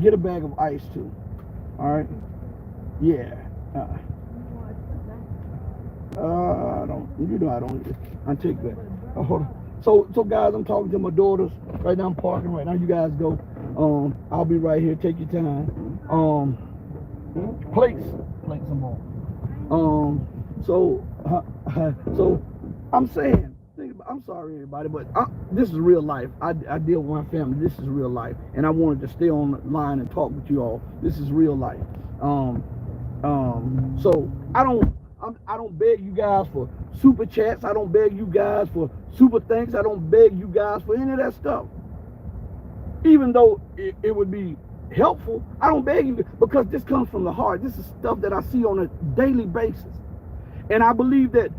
Get a bag of ice too. All right? Yeah. I don't. I take that. Hold on. So guys, I'm talking to my daughters right now. I'm parking right now. You guys go. I'll be right here. Take your time. Plates some more. So I'm saying, I'm sorry everybody, but this is real life. I deal with my family. This is real life, and I wanted to stay on the line and talk with you all. This is real life. So I don't beg you guys for super chats. I don't beg you guys for super thanks. I don't beg you guys for any of that stuff. Even though it would be helpful, I don't beg you, because this comes from the heart. This is stuff that I see on a daily basis. And I believe that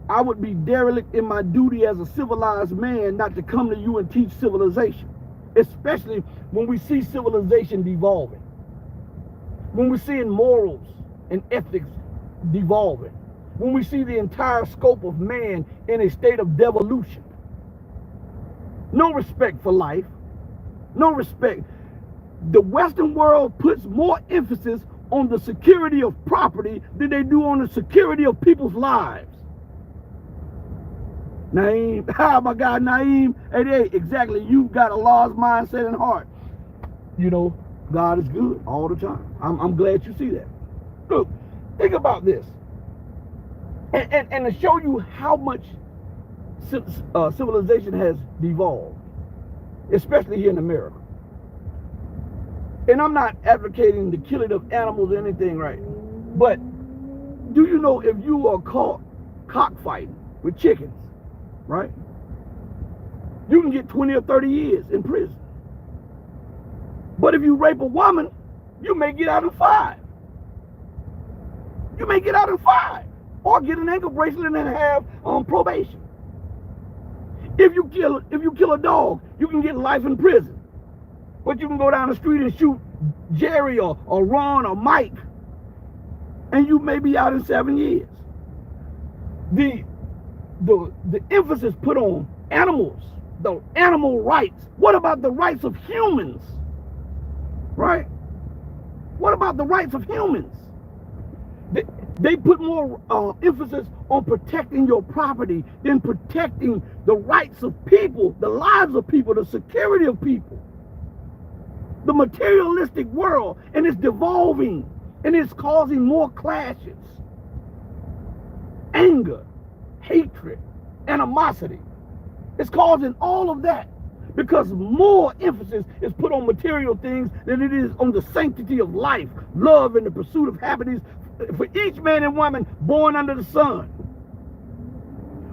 I would be derelict in my duty as a civilized man not to come to you and teach civilization, especially when we see civilization devolving, when we're seeing morals and ethics devolving, when we see the entire scope of man in a state of devolution. No respect for life, no respect. The Western world puts more emphasis on the security of property than they do on the security of people's lives. Naeem, my God, Naeem, hey, exactly. You've got a large mindset and heart. You know, God is good all the time. I'm glad you see that. Look, think about this. And to show you how much civilization has devolved, especially here in America. And I'm not advocating the killing of animals or anything, right? But do you know, if you are caught cockfighting with chickens, right, you can get 20 or 30 years in prison. But if you rape a woman, you may get out in 5. You may get out in 5, or get an ankle bracelet and have probation. If you kill a dog, you can get life in prison. But you can go down the street and shoot Jerry or Ron or Mike, and you may be out in 7 years. The emphasis put on animals, the animal rights. What about the rights of humans? Right? What about the rights of humans? They put more emphasis on protecting your property than protecting the rights of people, the lives of people, the security of people. The materialistic world, and it's devolving. And it's causing more clashes, anger, hatred, animosity. It's causing all of that because more emphasis is put on material things than it is on the sanctity of life, love, and the pursuit of happiness for each man and woman born under the sun.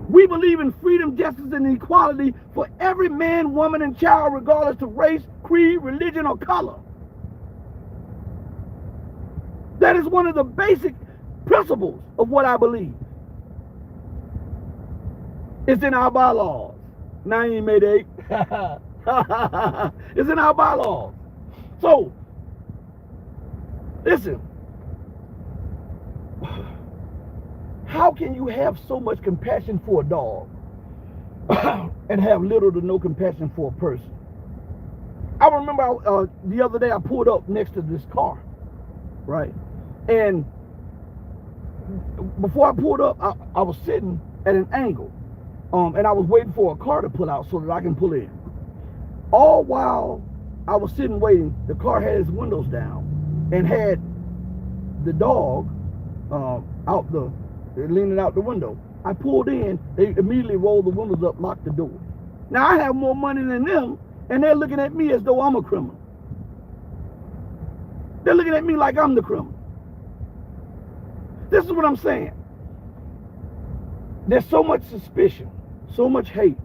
We believe in freedom, justice, and equality for every man, woman, and child, regardless of race, creed, religion, or color. That is one of the basic principles of what I believe. It's in our bylaws. Now you ain't made eight. It's in our bylaws. So, listen. How can you have so much compassion for a dog and have little to no compassion for a person? I remember the other day I pulled up next to this car, right? And before I pulled up, I was sitting at an angle, and I was waiting for a car to pull out so that I can pull in. All while I was sitting waiting, the car had its windows down and had the dog leaning out the window. I pulled in, they immediately rolled the windows up, locked the door. Now I have more money than them, and they're looking at me as though I'm a criminal. They're looking at me like I'm the criminal. This is what I'm saying. There's so much suspicion, so much hate,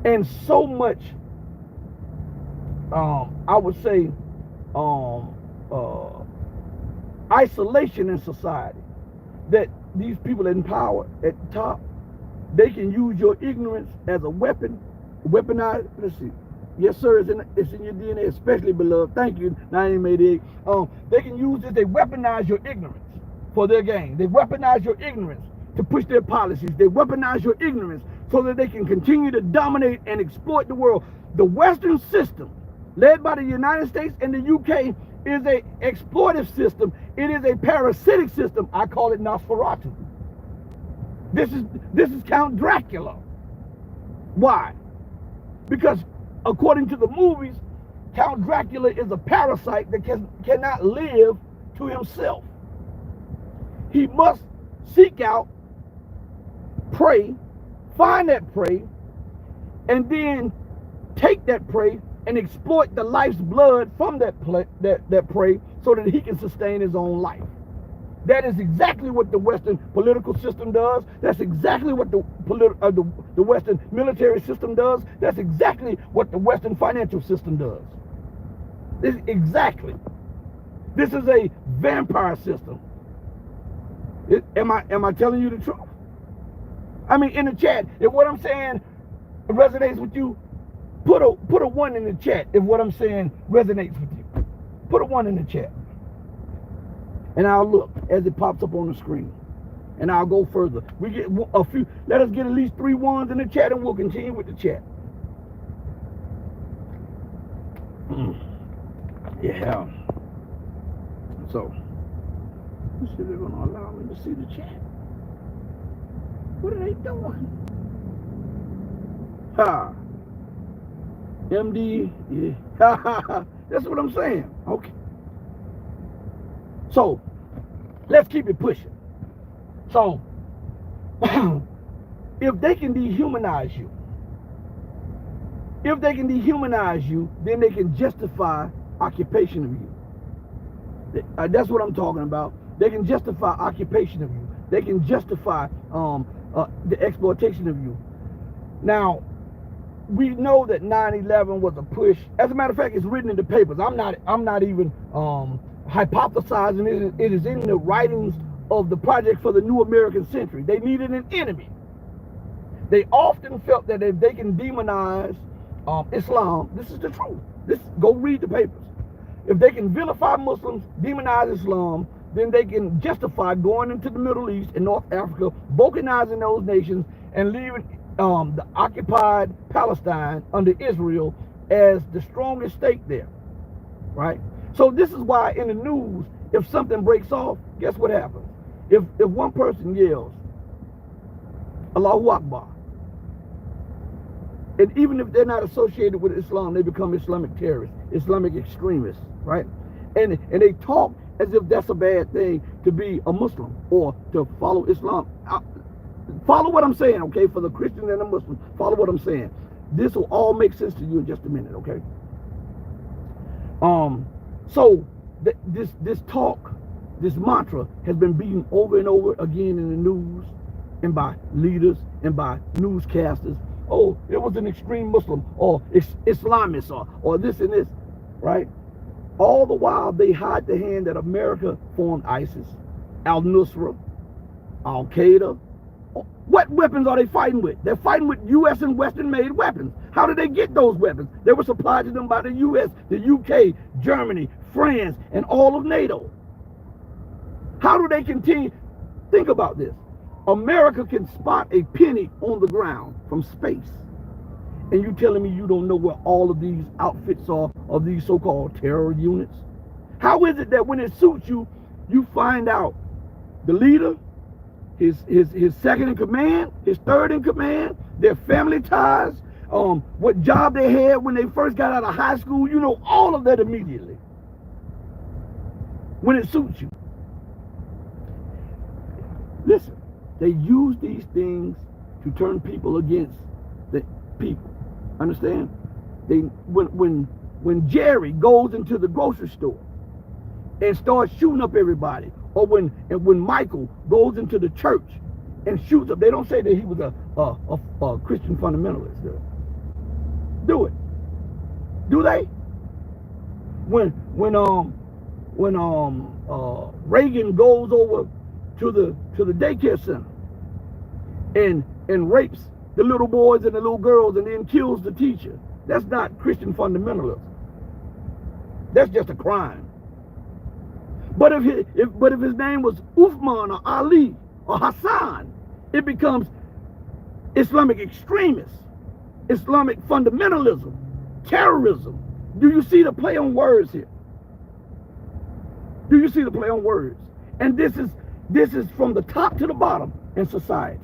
and so much, I would say, isolation in society, that these people in power at the top, they can use your ignorance as a weapon, weaponize. Let's see. Yes, sir, it's in your DNA, especially, beloved. Thank you, 1988. They can use this, they weaponize your ignorance for their gain. They weaponize your ignorance to push their policies. They weaponize your ignorance so that they can continue to dominate and exploit the world. The Western system, led by the United States and the UK, is a exploitive system. It is a parasitic system. I call it Nosferatu. This is Count Dracula. Why? Because according to the movies, Count Dracula is a parasite that cannot live to himself. He must seek out prey, find that prey, and then take that prey and exploit the life's blood from that prey so that he can sustain his own life. That is exactly what the Western political system does. That's exactly what the Western military system does. That's exactly what the Western financial system does. Exactly. This is a vampire system. Am I telling you the truth? I mean, in the chat, if what I'm saying resonates with you, put a 1 in the chat if what I'm saying resonates with you. Put a 1 in the chat. And I'll look as it pops up on the screen. And I'll go further. We get a few, let us get at least 3 1s in the chat and we'll continue with the chat. Yeah. So, let's see if they're going to allow me to see the chat. What are they doing? Ha. MD, yeah. That's what I'm saying. Okay. So, let's keep it pushing. So, if they can dehumanize you, then they can justify occupation of you. That's what I'm talking about. They can justify occupation of you. They can justify the exploitation of you. Now, we know that 9/11 was a push. As a matter of fact, it's written in the papers. I'm not even hypothesizing. It is in the writings of the Project for the New American Century. They needed an enemy. They often felt that if they can demonize Islam, this is the truth. Go read the papers. If they can vilify Muslims, demonize Islam, then they can justify going into the Middle East and North Africa, balkanizing those nations, and leaving the occupied Palestine under Israel as the strongest state there, right? So this is why in the news, if something breaks off, guess what happens? If one person yells, Allahu Akbar, and even if they're not associated with Islam, they become Islamic terrorists, Islamic extremists, right? And they talk as if that's a bad thing to be a Muslim or to follow Islam. Follow what I'm saying, okay? For the Christian and the Muslim, follow what I'm saying. This will all make sense to you in just a minute, okay? So this talk, this mantra has been beaten over and over again in the news and by leaders and by newscasters. Oh, it was an extreme Muslim or Islamist or this and this, right? All the while they hide the hand that America formed ISIS, al-Nusra, Al-Qaeda. What weapons are they fighting with? They're fighting with U.S. and Western-made weapons. How did they get those weapons? They were supplied to them by the U.S., the U.K., Germany, France, and all of NATO. How do they continue? Think about this. America can spot a penny on the ground from space. And you telling me you don't know where all of these outfits are of these so-called terror units? How is it that when it suits you, you find out the leader, his second in command, his third in command, their family ties, what job they had when they first got out of high school? You know all of that immediately when it suits you. Listen, they use these things to turn people against the people. Understand? When Jerry goes into the grocery store and starts shooting up everybody, or when Michael goes into the church and shoots up, they don't say that he was a Christian fundamentalist. Do it? Do they? When Reagan goes over to the daycare center and rapes the little boys and the little girls and then kills the teacher, that's not Christian fundamentalism. That's just a crime. But if his name was Uthman or Ali or Hassan, it becomes Islamic extremists, Islamic fundamentalism, terrorism. Do you see the play on words here? Do you see the play on words? And this is from the top to the bottom in society,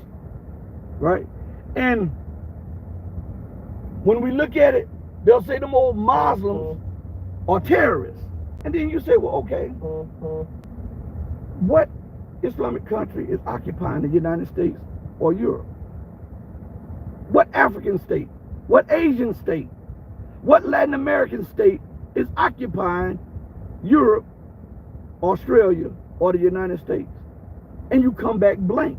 right? And when we look at it, they'll say them old Muslims are terrorists. And then you say, well, okay, what Islamic country is occupying the United States or Europe? What African state? What Asian state? What Latin American state is occupying Europe, Australia, or the United States? And you come back blank.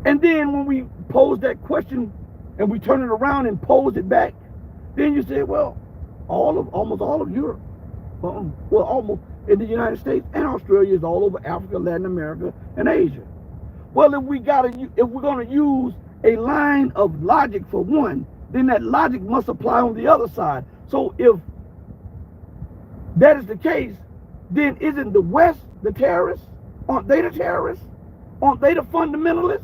And then when we pose that question and we turn it around and pose it back, then you say, well, almost all of Europe, well, almost in the United States and Australia is all over Africa, Latin America, and Asia. Well, if we're going to use a line of logic for one, then that logic must apply on the other side. So if that is the case, then isn't the West the terrorists? Aren't they the terrorists? Aren't they the fundamentalists?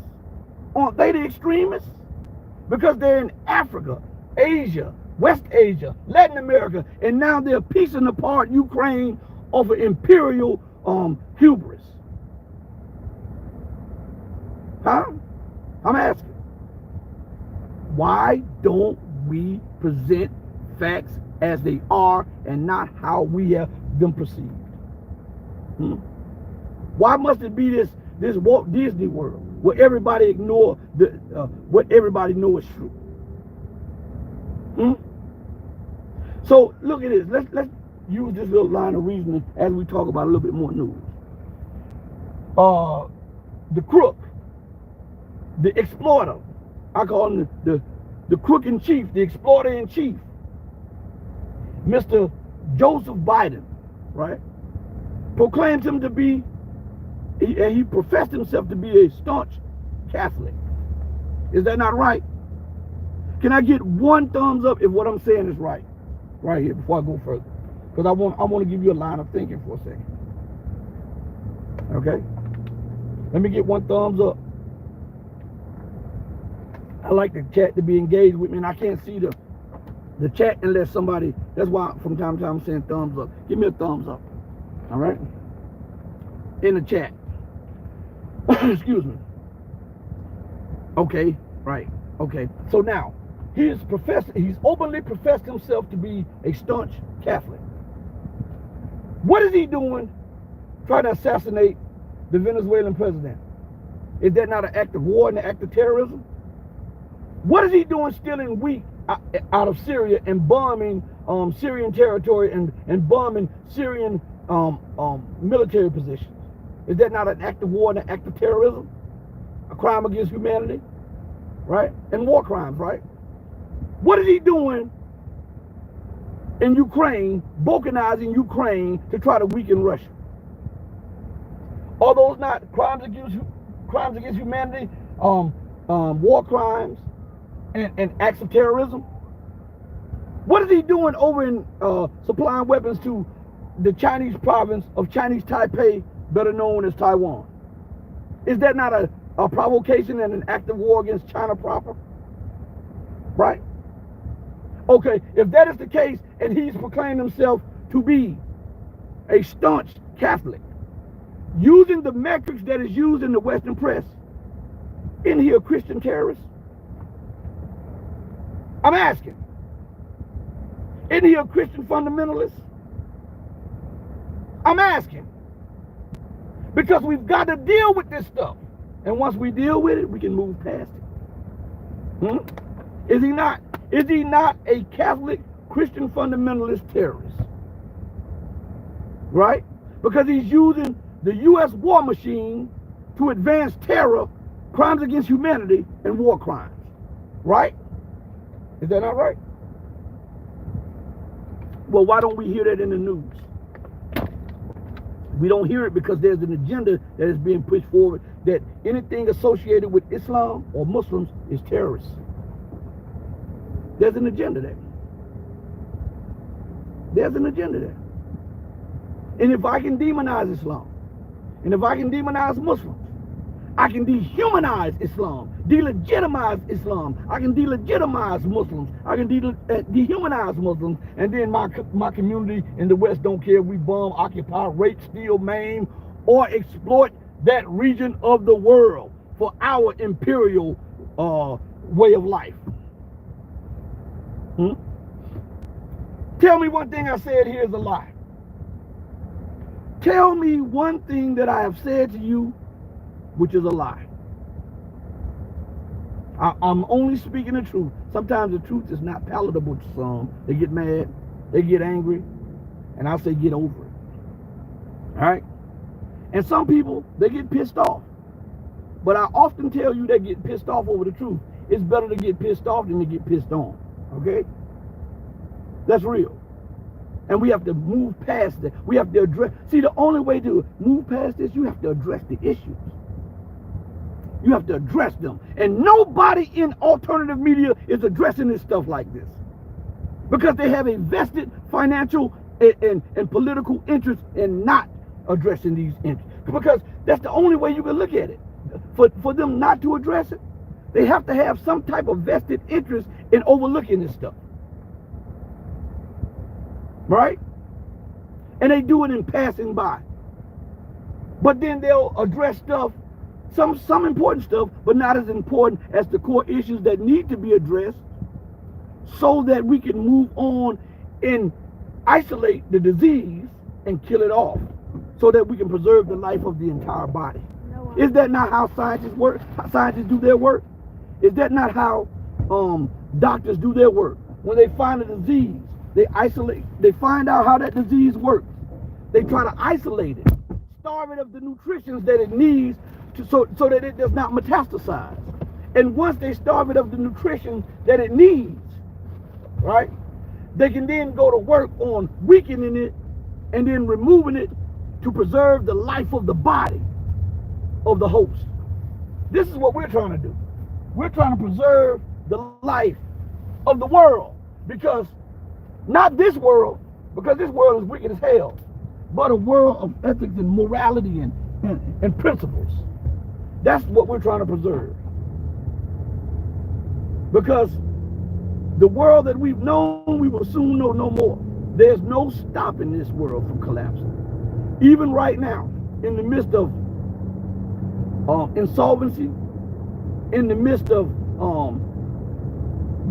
Aren't they the extremists? Because they're in Africa, Asia, West Asia, Latin America, and now they're piecing apart Ukraine over imperial hubris. Huh? I'm asking. Why don't we present facts as they are and not how we have them perceived? Why must it be this Walt Disney World where everybody ignore what everybody knows is true? So look at this. Let's use this little line of reasoning as we talk about a little bit more news. The crook, the exploiter, I call him the crook in chief, the exploiter in chief, Mr. Joseph Biden, right? Proclaimed him to be, he professed himself to be a staunch Catholic. Is that not right? Can I get one thumbs up if what I'm saying is right? Right here before I go further. Because I want to give you a line of thinking for a second. Okay? Let me get one thumbs up. I like the chat to be engaged with me, and I can't see the chat unless somebody, that's why from time to time I'm saying thumbs up. Give me a thumbs up. All right? In the chat. Excuse me. Okay, right. Okay. So now, he's openly professed himself to be a staunch Catholic. What is he doing trying to assassinate the Venezuelan president? Is that not an act of war and an act of terrorism? What is he doing stealing wheat out of Syria and bombing Syrian territory and bombing Syrian military positions? Is that not an act of war and an act of terrorism? A crime against humanity? Right? And war crimes, right? What is he doing in Ukraine, balkanizing Ukraine to try to weaken Russia? Are those not crimes against humanity, war crimes, and acts of terrorism? What is he doing over in supplying weapons to the Chinese province of Chinese Taipei, better known as Taiwan? Is that not a provocation and an act of war against China proper? Right? Okay, if that is the case, and he's proclaimed himself to be a staunch Catholic, using the metrics that is used in the Western press, isn't he a Christian terrorist? I'm asking. Isn't he a Christian fundamentalist? I'm asking. Because we've got to deal with this stuff. And once we deal with it, we can move past it. Is he not? Is he not a Catholic Christian fundamentalist terrorist? Right? Because he's using the U.S. war machine to advance terror, crimes against humanity, and war crimes. Right? Is that not right? Well, why don't we hear that in the news? We don't hear it because there's an agenda that is being pushed forward that anything associated with Islam or Muslims is terrorist. There's an agenda there. There's an agenda there. And if I can demonize Islam, and if I can demonize Muslims, I can dehumanize Islam, delegitimize Islam. I can delegitimize Muslims. I can dehumanize Muslims. And then my community in the West don't care if we bomb, occupy, rape, steal, maim, or exploit that region of the world for our imperial way of life. Tell me one thing I said here is a lie. Tell me one thing that I have said to you which is a lie. I'm only speaking the truth. Sometimes the truth is not palatable to some. They get mad, they get angry, and I'll say get over it. All right? And some people, they get pissed off. But I often tell you that get pissed off over the truth. It's better to get pissed off than to get pissed on. Okay? That's real. And we have to move past that. We have to address. See, the only way to move past this, you have to address the issues. You have to address them. And nobody in alternative media is addressing this stuff like this. Because they have a vested financial and political interest in not addressing these interests. Because that's the only way you can look at it. For them not to address it, they have to have some type of vested interest in overlooking this stuff. Right? And they do it in passing by. But then they'll address stuff, some important stuff, but not as important as the core issues that need to be addressed so that we can move on and isolate the disease and kill it off so that we can preserve the life of the entire body. Is that not how scientists work? How scientists do their work? Is that not how doctors do their work? When they find a disease, they isolate, they find out how that disease works. They try to isolate it, starve it of the nutrition that it needs so that it does not metastasize. And once they starve it of the nutrition that it needs, right, they can then go to work on weakening it and then removing it to preserve the life of the body of the host. This is what we're trying to do. We're trying to preserve the life of the world, because not this world, because this world is wicked as hell, but a world of ethics and morality and principles. That's what we're trying to preserve. Because the world that we've known, we will soon know no more. There's no stopping this world from collapsing. Even right now, in the midst of insolvency, in the midst of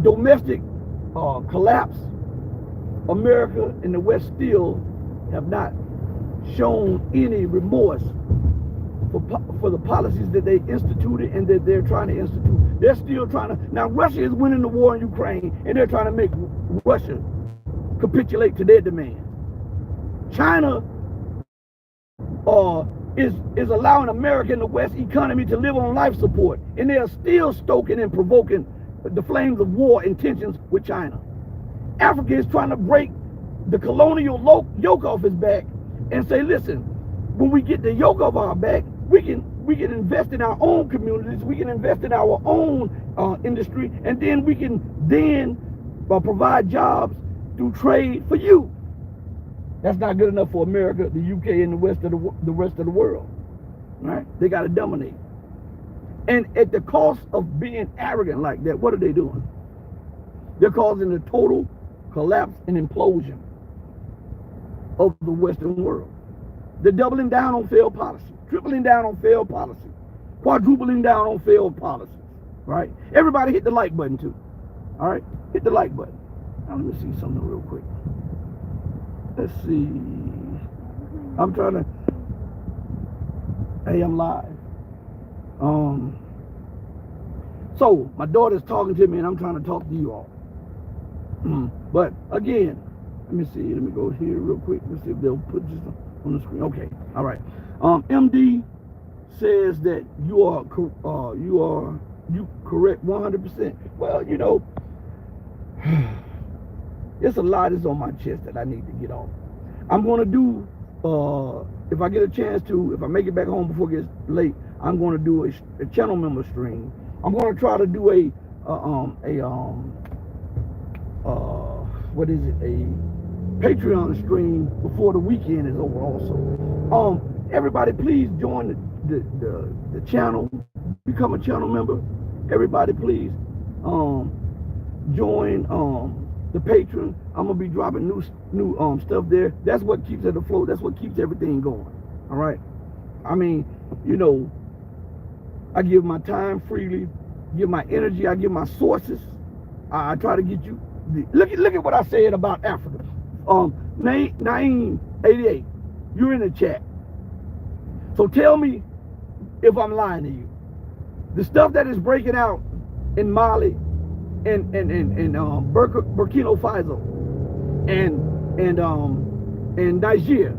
domestic collapse, America and the West still have not shown any remorse for the policies that they instituted and that they're trying to institute. They're still trying to. Now, Russia is winning the war in Ukraine, and they're trying to make Russia capitulate to their demand. China is allowing America and the West economy to live on life support, and they are still stoking and provoking the flames of war and tensions with China. Africa is trying to break the colonial yoke off his back and say, listen, when we get the yoke off our back, we can invest in our own communities, we can invest in our own industry, and then we can provide jobs through trade for you. That's not good enough for America, the UK, and the rest of the world. Right? They got to dominate. And at the cost of being arrogant like that, what are they doing? They're causing a total collapse and implosion of the Western world. They're doubling down on failed policy, tripling down on failed policy, quadrupling down on failed policies. Right? Everybody hit the like button too. All right? Hit the like button. Now let me see something real quick. Let's see. I'm trying to. Hey, I'm live. So my daughter's talking to me, and I'm trying to talk to you all. But again, let me see. Let me go here real quick. Let's see if they'll put this on the screen. Okay. All right. MD says that you correct 100%. Well, you know. It's a lot that's on my chest that I need to get off. I'm going to do, if I get a chance to, if I make it back home before it gets late, I'm going to do a channel member stream. I'm going to try to do a Patreon stream before the weekend is over also. Everybody please join the channel, become a channel member. Everybody please join the Patreon. I'm gonna be dropping new stuff there. That's what keeps it afloat. That's what keeps everything going. All right. I mean, you know, I give my time freely, give my energy, I give my sources. I try to get you. Look at what I said about Africa. Naeem 88, you're in the chat. So tell me if I'm lying to you. The stuff that is breaking out in Mali and Burkina Faso and Niger.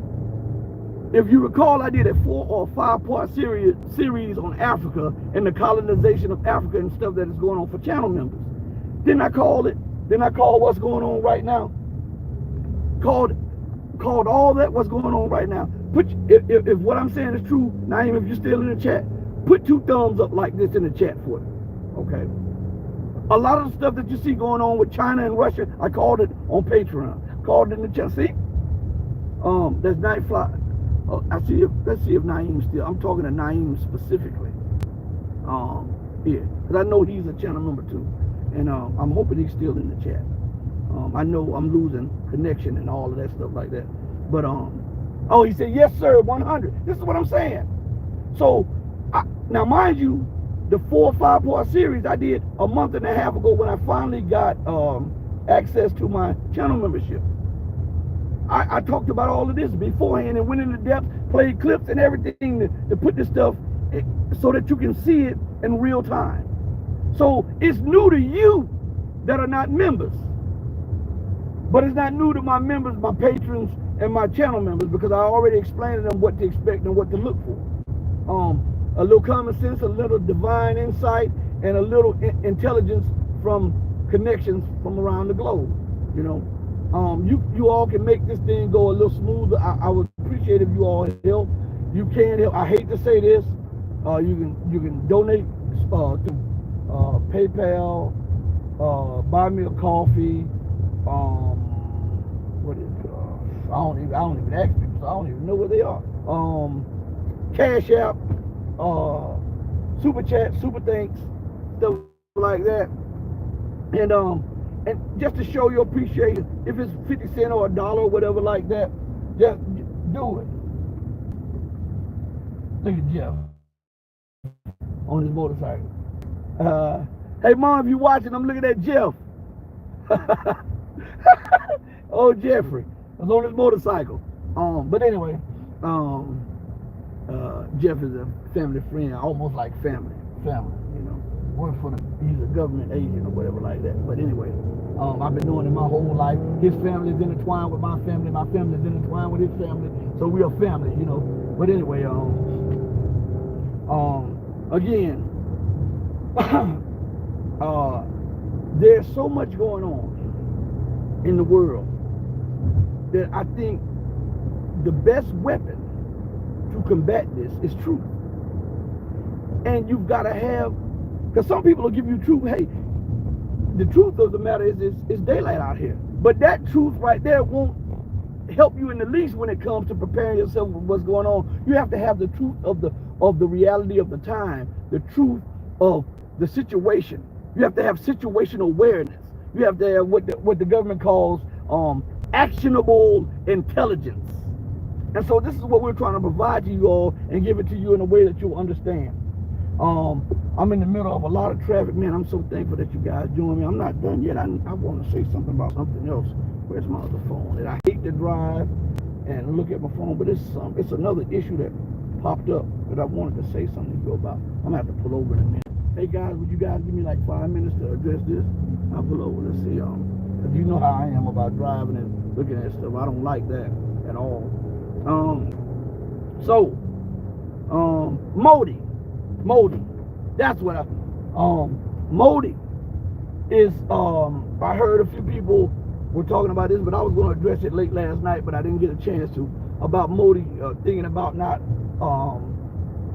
If you recall, I did a 4 or 5 part series on Africa and the colonization of Africa and stuff that is going on for channel members. Didn't I call it? Didn't I call what's going on right now? Called all that what's going on right now. If what I'm saying is true, Naeem, if you're still in the chat, put 2 thumbs up like this in the chat for it. Okay. A lot of the stuff that you see going on with China and Russia, I called it on Patreon. Called it in the chat. See? That's Nightfly. Let's see if Naeem's still. I'm talking to Naeem specifically. Yeah, because I know he's a channel member too, and I'm hoping he's still in the chat. I know I'm losing connection and all of that stuff like that, but oh, he said yes, sir, 100. This is what I'm saying. So now, mind you, the 4 or 5 part series I did a month and a half ago when I finally got access to my channel membership. I talked about all of this beforehand and went into depth, played clips and everything to put this stuff so that you can see it in real time. So it's new to you that are not members, but it's not new to my members, my patrons, and my channel members, because I already explained to them what to expect and what to look for. A little common sense, a little divine insight, and a little intelligence from connections from around the globe. You know, you all can make this thing go a little smoother. I would appreciate if you all help. You can help. I hate to say this. You can donate to PayPal, buy me a coffee. What is it? I don't even ask people, so I don't even know where they are. Cash App, Super Chat, Super Thanks, stuff like that. And just to show your appreciation, if it's 50 cents or $1 or whatever like that, just do it. Look at Jeff on his motorcycle. Hey Mom, if you're watching, I'm looking at Jeff. Oh, Jeffrey was on his motorcycle. But anyway, Jeff is a family friend, almost like family, you know. Work for he's a government agent or whatever like that. But anyway, I've been doing it my whole life. His family is intertwined with my family is intertwined with his family, so we are family, you know. But anyway, again, there's so much going on in the world that I think the best weapon to combat this is truth. And you've got to have, because some people will give you truth. Hey, the truth of the matter is it's daylight out here. But that truth right there won't help you in the least when it comes to preparing yourself with what's going on. You have to have the truth of the reality of the time, the truth of the situation. You have to have situational awareness. You have to have what the government calls actionable intelligence. And so this is what we're trying to provide to you all and give it to you in a way that you'll understand. I'm in the middle of a lot of traffic, man. I'm so thankful that you guys join me. I'm not done yet. I want to say something about something else. Where's my other phone? And I hate to drive and look at my phone, but it's another issue that popped up that I wanted to say something to you about. I'm gonna have to pull over in a minute. Hey guys, would you guys give me like 5 minutes to address this? I'll pull over. Let's see. Cause you know how I am about driving and looking at stuff. I don't like that at all. Modi. That's what Modi is, I heard a few people were talking about this, but I was going to address it late last night, but I didn't get a chance to, about Modi thinking about not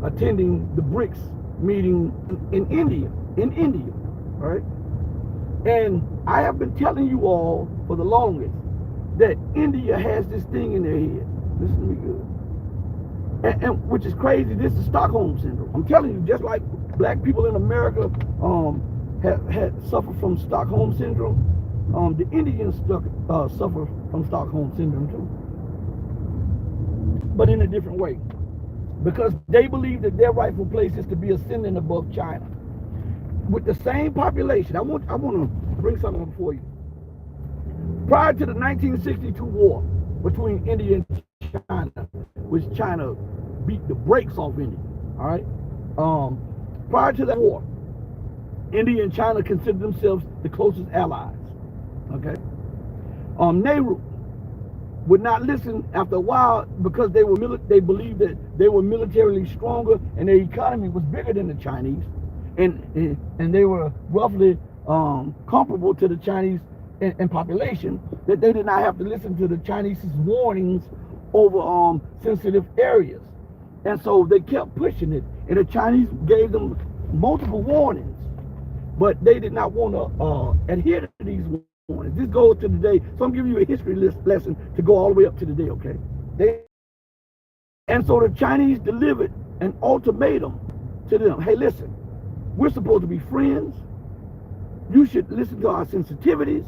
attending the BRICS meeting in India, right? And I have been telling you all for the longest that India has this thing in their head. Listen to me good. And which is crazy. This is Stockholm syndrome. I'm telling you, just like black people in America had suffered from Stockholm syndrome, the Indians suffer from Stockholm syndrome too, but in a different way, because they believe that their rightful place is to be ascending above China with the same population. I want to bring something up for you. Prior to the 1962 war between India and China, which China beat the brakes off India, all right? Prior to that war, India and China considered themselves the closest allies, okay? Nehru would not listen after a while because they believed that they were militarily stronger and their economy was bigger than the Chinese, and they were roughly comparable to the Chinese in population, that they did not have to listen to the Chinese's warnings over sensitive areas. And so they kept pushing it, and the Chinese gave them multiple warnings, but they did not want to adhere to these warnings. This goes to today, so I'm giving you a history lesson to go all the way up to today, okay? And so the Chinese delivered an ultimatum to them. Hey, listen, we're supposed to be friends. You should listen to our sensitivities.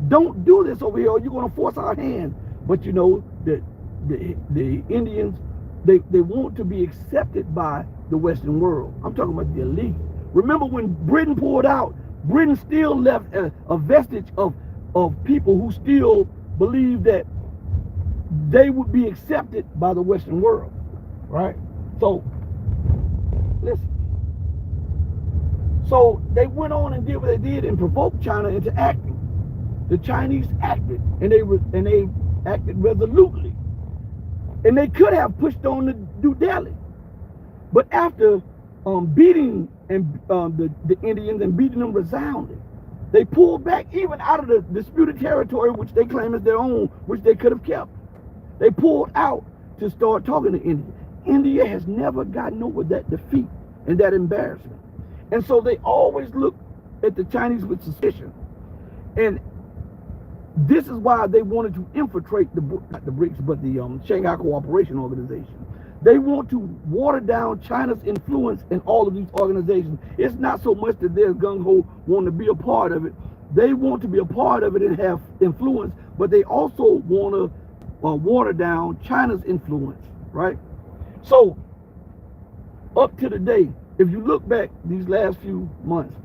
Don't do this over here or you're going to force our hand. But you know that the Indians, they want to be accepted by the Western world. I'm talking about the elite. Remember when Britain pulled out, Britain still left a vestige of people who still believe that they would be accepted by the Western world, right? So, listen. So they went on and did what they did and provoked China into acting. The Chinese acted, and they acted resolutely. And they could have pushed on to New Delhi. But after beating the Indians and beating them resoundingly, they pulled back even out of the disputed territory, which they claim is their own, which they could have kept. They pulled out to start talking to India. India has never gotten over that defeat and that embarrassment. And so they always look at the Chinese with suspicion. And this is why they wanted to infiltrate not the BRICS, but the Shanghai Cooperation Organization. They want to water down China's influence in all of these organizations. It's not so much that they're gung-ho wanting to be a part of it. They want to be a part of it and have influence, but they also want to water down China's influence, right? So, up to today, if you look back these last few months,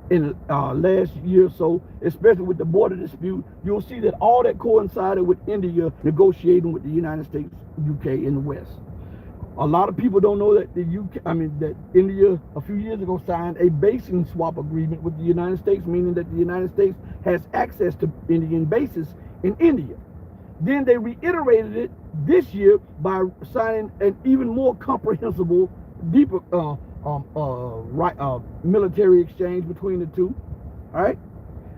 in last year or so, especially with the border dispute, you'll see that all that coincided with India negotiating with the United States, UK, and the West. A lot of people don't know that that India a few years ago signed a basing swap agreement with the United States, meaning that the United States has access to Indian bases in India. Then they reiterated it this year by signing an even more comprehensible, deeper military exchange between the two. All right.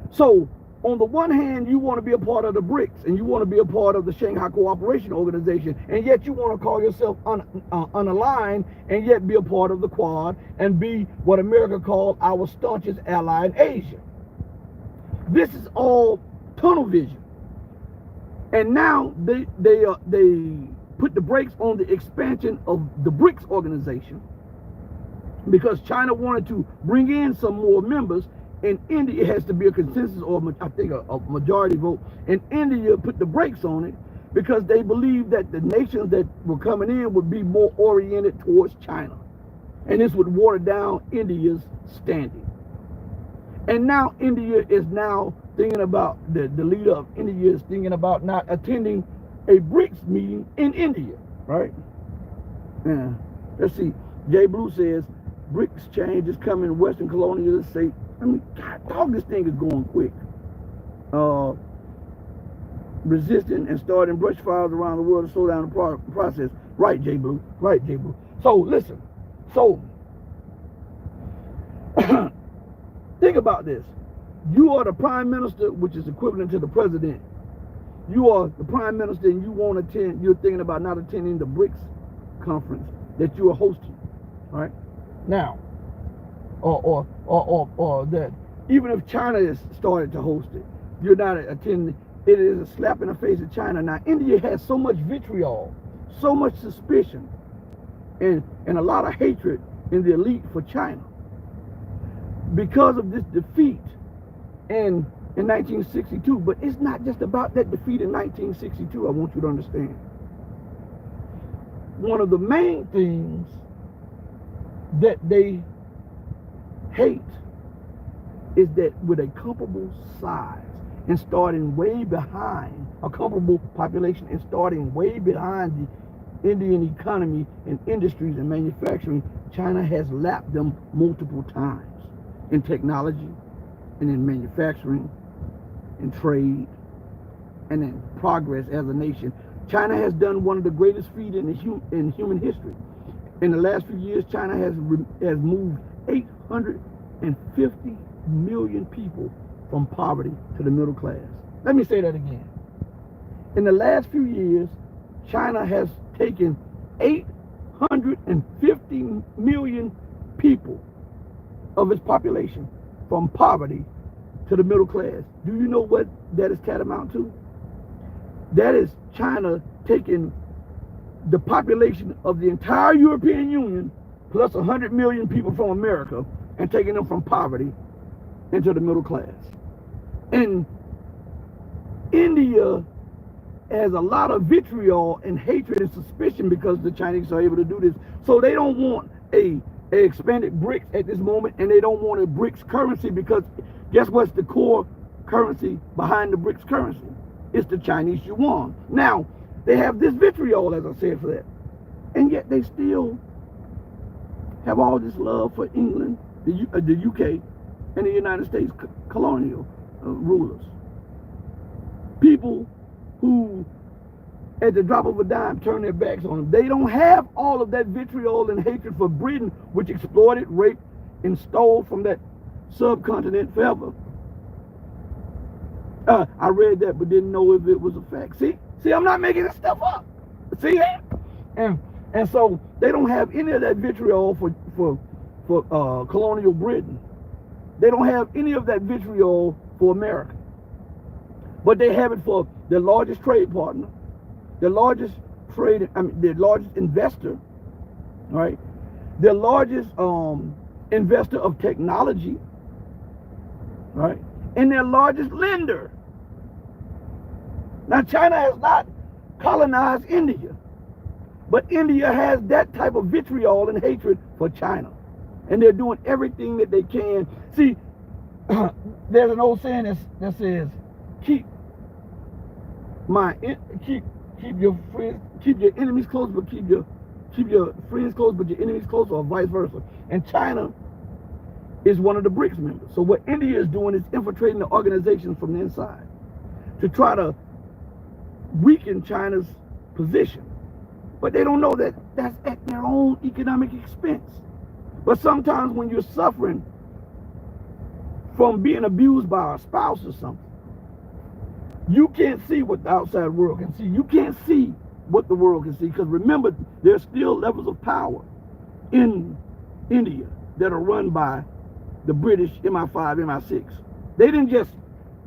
So on the one hand, you want to be a part of the BRICS and you want to be a part of the Shanghai Cooperation Organization, and yet you want to call yourself unaligned and yet be a part of the Quad and be what America called our staunchest ally in Asia. This is all tunnel vision. And now they put the brakes on the expansion of the BRICS organization because China wanted to bring in some more members. In India, it has to be a consensus or I think a majority vote. And India put the brakes on it because they believed that the nations that were coming in would be more oriented towards China. And this would water down India's standing. And now India is now thinking about, the leader of India is thinking about not attending a BRICS meeting in India, right? Yeah. Let's see. Jay Blue says, BRICS change is coming, Western colonialists say, I mean, God, dog, this thing is going quick. Resisting and starting brush fires around the world to slow down the process. Right, Jay Blue. Right, Jay Blue. So, listen. So, think about this. You are the prime minister, which is equivalent to the president. You are the prime minister and you won't attend, you're thinking about not attending the BRICS conference that you are hosting. Right? Now, or that even if China has started to host it, you're not attending. It is a slap in the face of China. Now, India has so much vitriol, so much suspicion, and a lot of hatred in the elite for China because of this defeat in 1962. But it's not just about that defeat in 1962. I want you to understand. One of the main things that they hate is that with a comparable size and starting way behind a comparable population and starting way behind the Indian economy and industries and manufacturing, China has lapped them multiple times in technology and in manufacturing, in trade, and in progress as a nation. China has done one of the greatest feats in human history. In the last few years, China has moved 850 million people from poverty to the middle class. Let me say that again. In the last few years, China has taken 850 million people of its population from poverty to the middle class. Do you know what that is tantamount to? That is China taking the population of the entire European Union plus 100 million people from America and taking them from poverty into the middle class. And India has a lot of vitriol and hatred and suspicion because the Chinese are able to do this. So they don't want a expanded BRICS at this moment, and they don't want a BRICS currency because guess what's the core currency behind the BRICS currency? It's the Chinese yuan. Now, they have this vitriol, as I said, for that. And yet they still have all this love for England, the UK, and the United States colonial rulers. People who, at the drop of a dime, turn their backs on them. They don't have all of that vitriol and hatred for Britain, which exploited, raped, and stole from that subcontinent forever. I read that but didn't know if it was a fact. See, I'm not making this stuff up. See that? And so they don't have any of that vitriol for colonial Britain. They don't have any of that vitriol for America. But they have it for their largest trade partner, their largest investor, right? Their largest investor of technology, right? And their largest lender. Now, China has not colonized India, but India has that type of vitriol and hatred for China. And they're doing everything that they can. See, there's an old saying that says, keep keep your friends, keep your enemies close, but keep your friends close, but your enemies close, or vice versa. And China is one of the BRICS members. So what India is doing is infiltrating the organizations from the inside to try to weaken China's position. But they don't know that that's at their own economic expense. But sometimes when you're suffering from being abused by a spouse or something, you can't see what the outside world can see. You can't see what the world can see, because remember, there's still levels of power in India that are run by the British MI5, MI6. They didn't just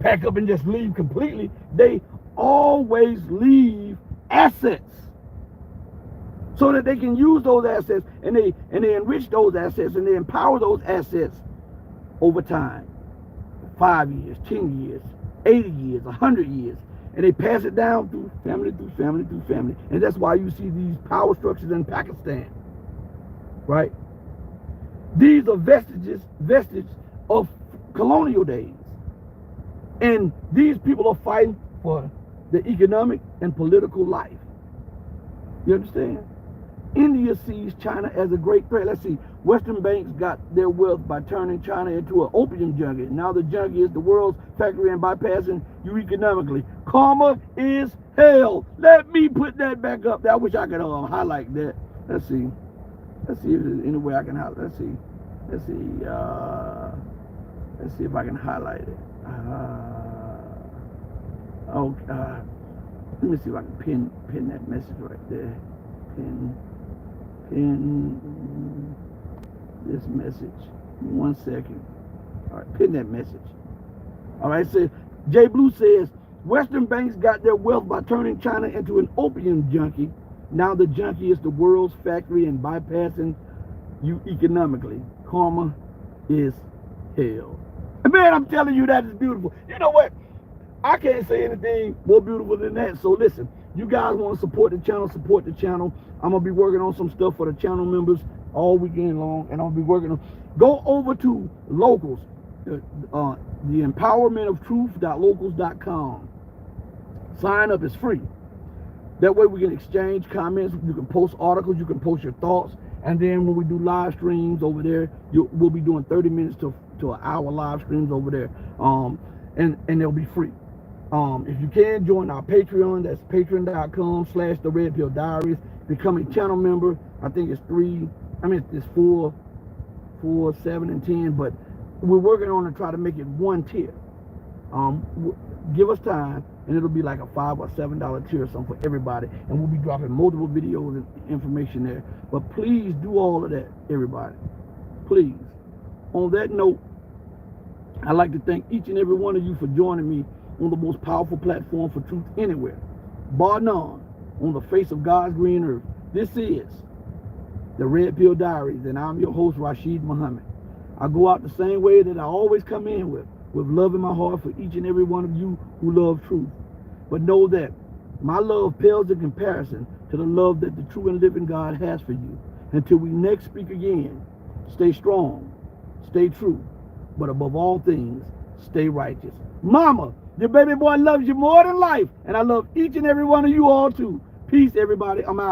pack up and just leave completely. They always leave assets so that they can use those assets, and they enrich those assets, and they empower those assets over time. 5 years, 10 years, 80 years, 100 years. And they pass it down through family, through family, through family. And that's why you see these power structures in Pakistan, right? These are vestiges of colonial days. And these people are fighting for the economic and political life. You understand? India sees China as a great threat. Let's see. Western banks got their wealth by turning China into an opium junkie. Now the junkie is the world's factory and bypassing you economically. Karma is hell. Let me put that back up. I wish I could highlight that. Let's see. Let's see if there's any way I can highlight. Let's see. Let's see. Let's see if I can highlight it. Let me see if I can pin that message right there. Pin this message. 1 second. All right, pin that message. All right, so Jay Blue says, Western banks got their wealth by turning China into an opium junkie. Now the junkie is the world's factory and bypassing you economically. Karma is hell. Man, I'm telling you, that is beautiful. You know what? I can't say anything more beautiful than that. So listen, you guys want to support the channel, support the channel. I'm going to be working on some stuff for the channel members all weekend long, and I'll be working on. Go over to Locals, the empowermentofTruth.locals.com. Sign up, it's free. That way we can exchange comments, you can post articles, you can post your thoughts, and then when we do live streams over there, we'll be doing 30 minutes to an hour live streams over there, and they'll be free. If you can, join our Patreon. That's patreon.com/TheRedPillDiaries. Become a channel member. I think it's it's 4, 7, and 10, but we're working on to try to make it one tier. Give us time, and it'll be like a $5 or $7 tier or something for everybody, and we'll be dropping multiple videos and information there. But please do all of that, everybody. Please. On that note, I'd like to thank each and every one of you for joining me on the most powerful platform for truth anywhere, bar none, on the face of God's green earth. This is the Red Pill Diaries, and I'm your host, Rashid Muhammad. I go out the same way that I always come in with love in my heart for each and every one of you who love truth. But know that my love pales in comparison to the love that the true and living God has for you. Until we next speak again, stay strong, stay true, but above all things, stay righteous. Mama, your baby boy loves you more than life, and I love each and every one of you all too. Peace, everybody. I'm out.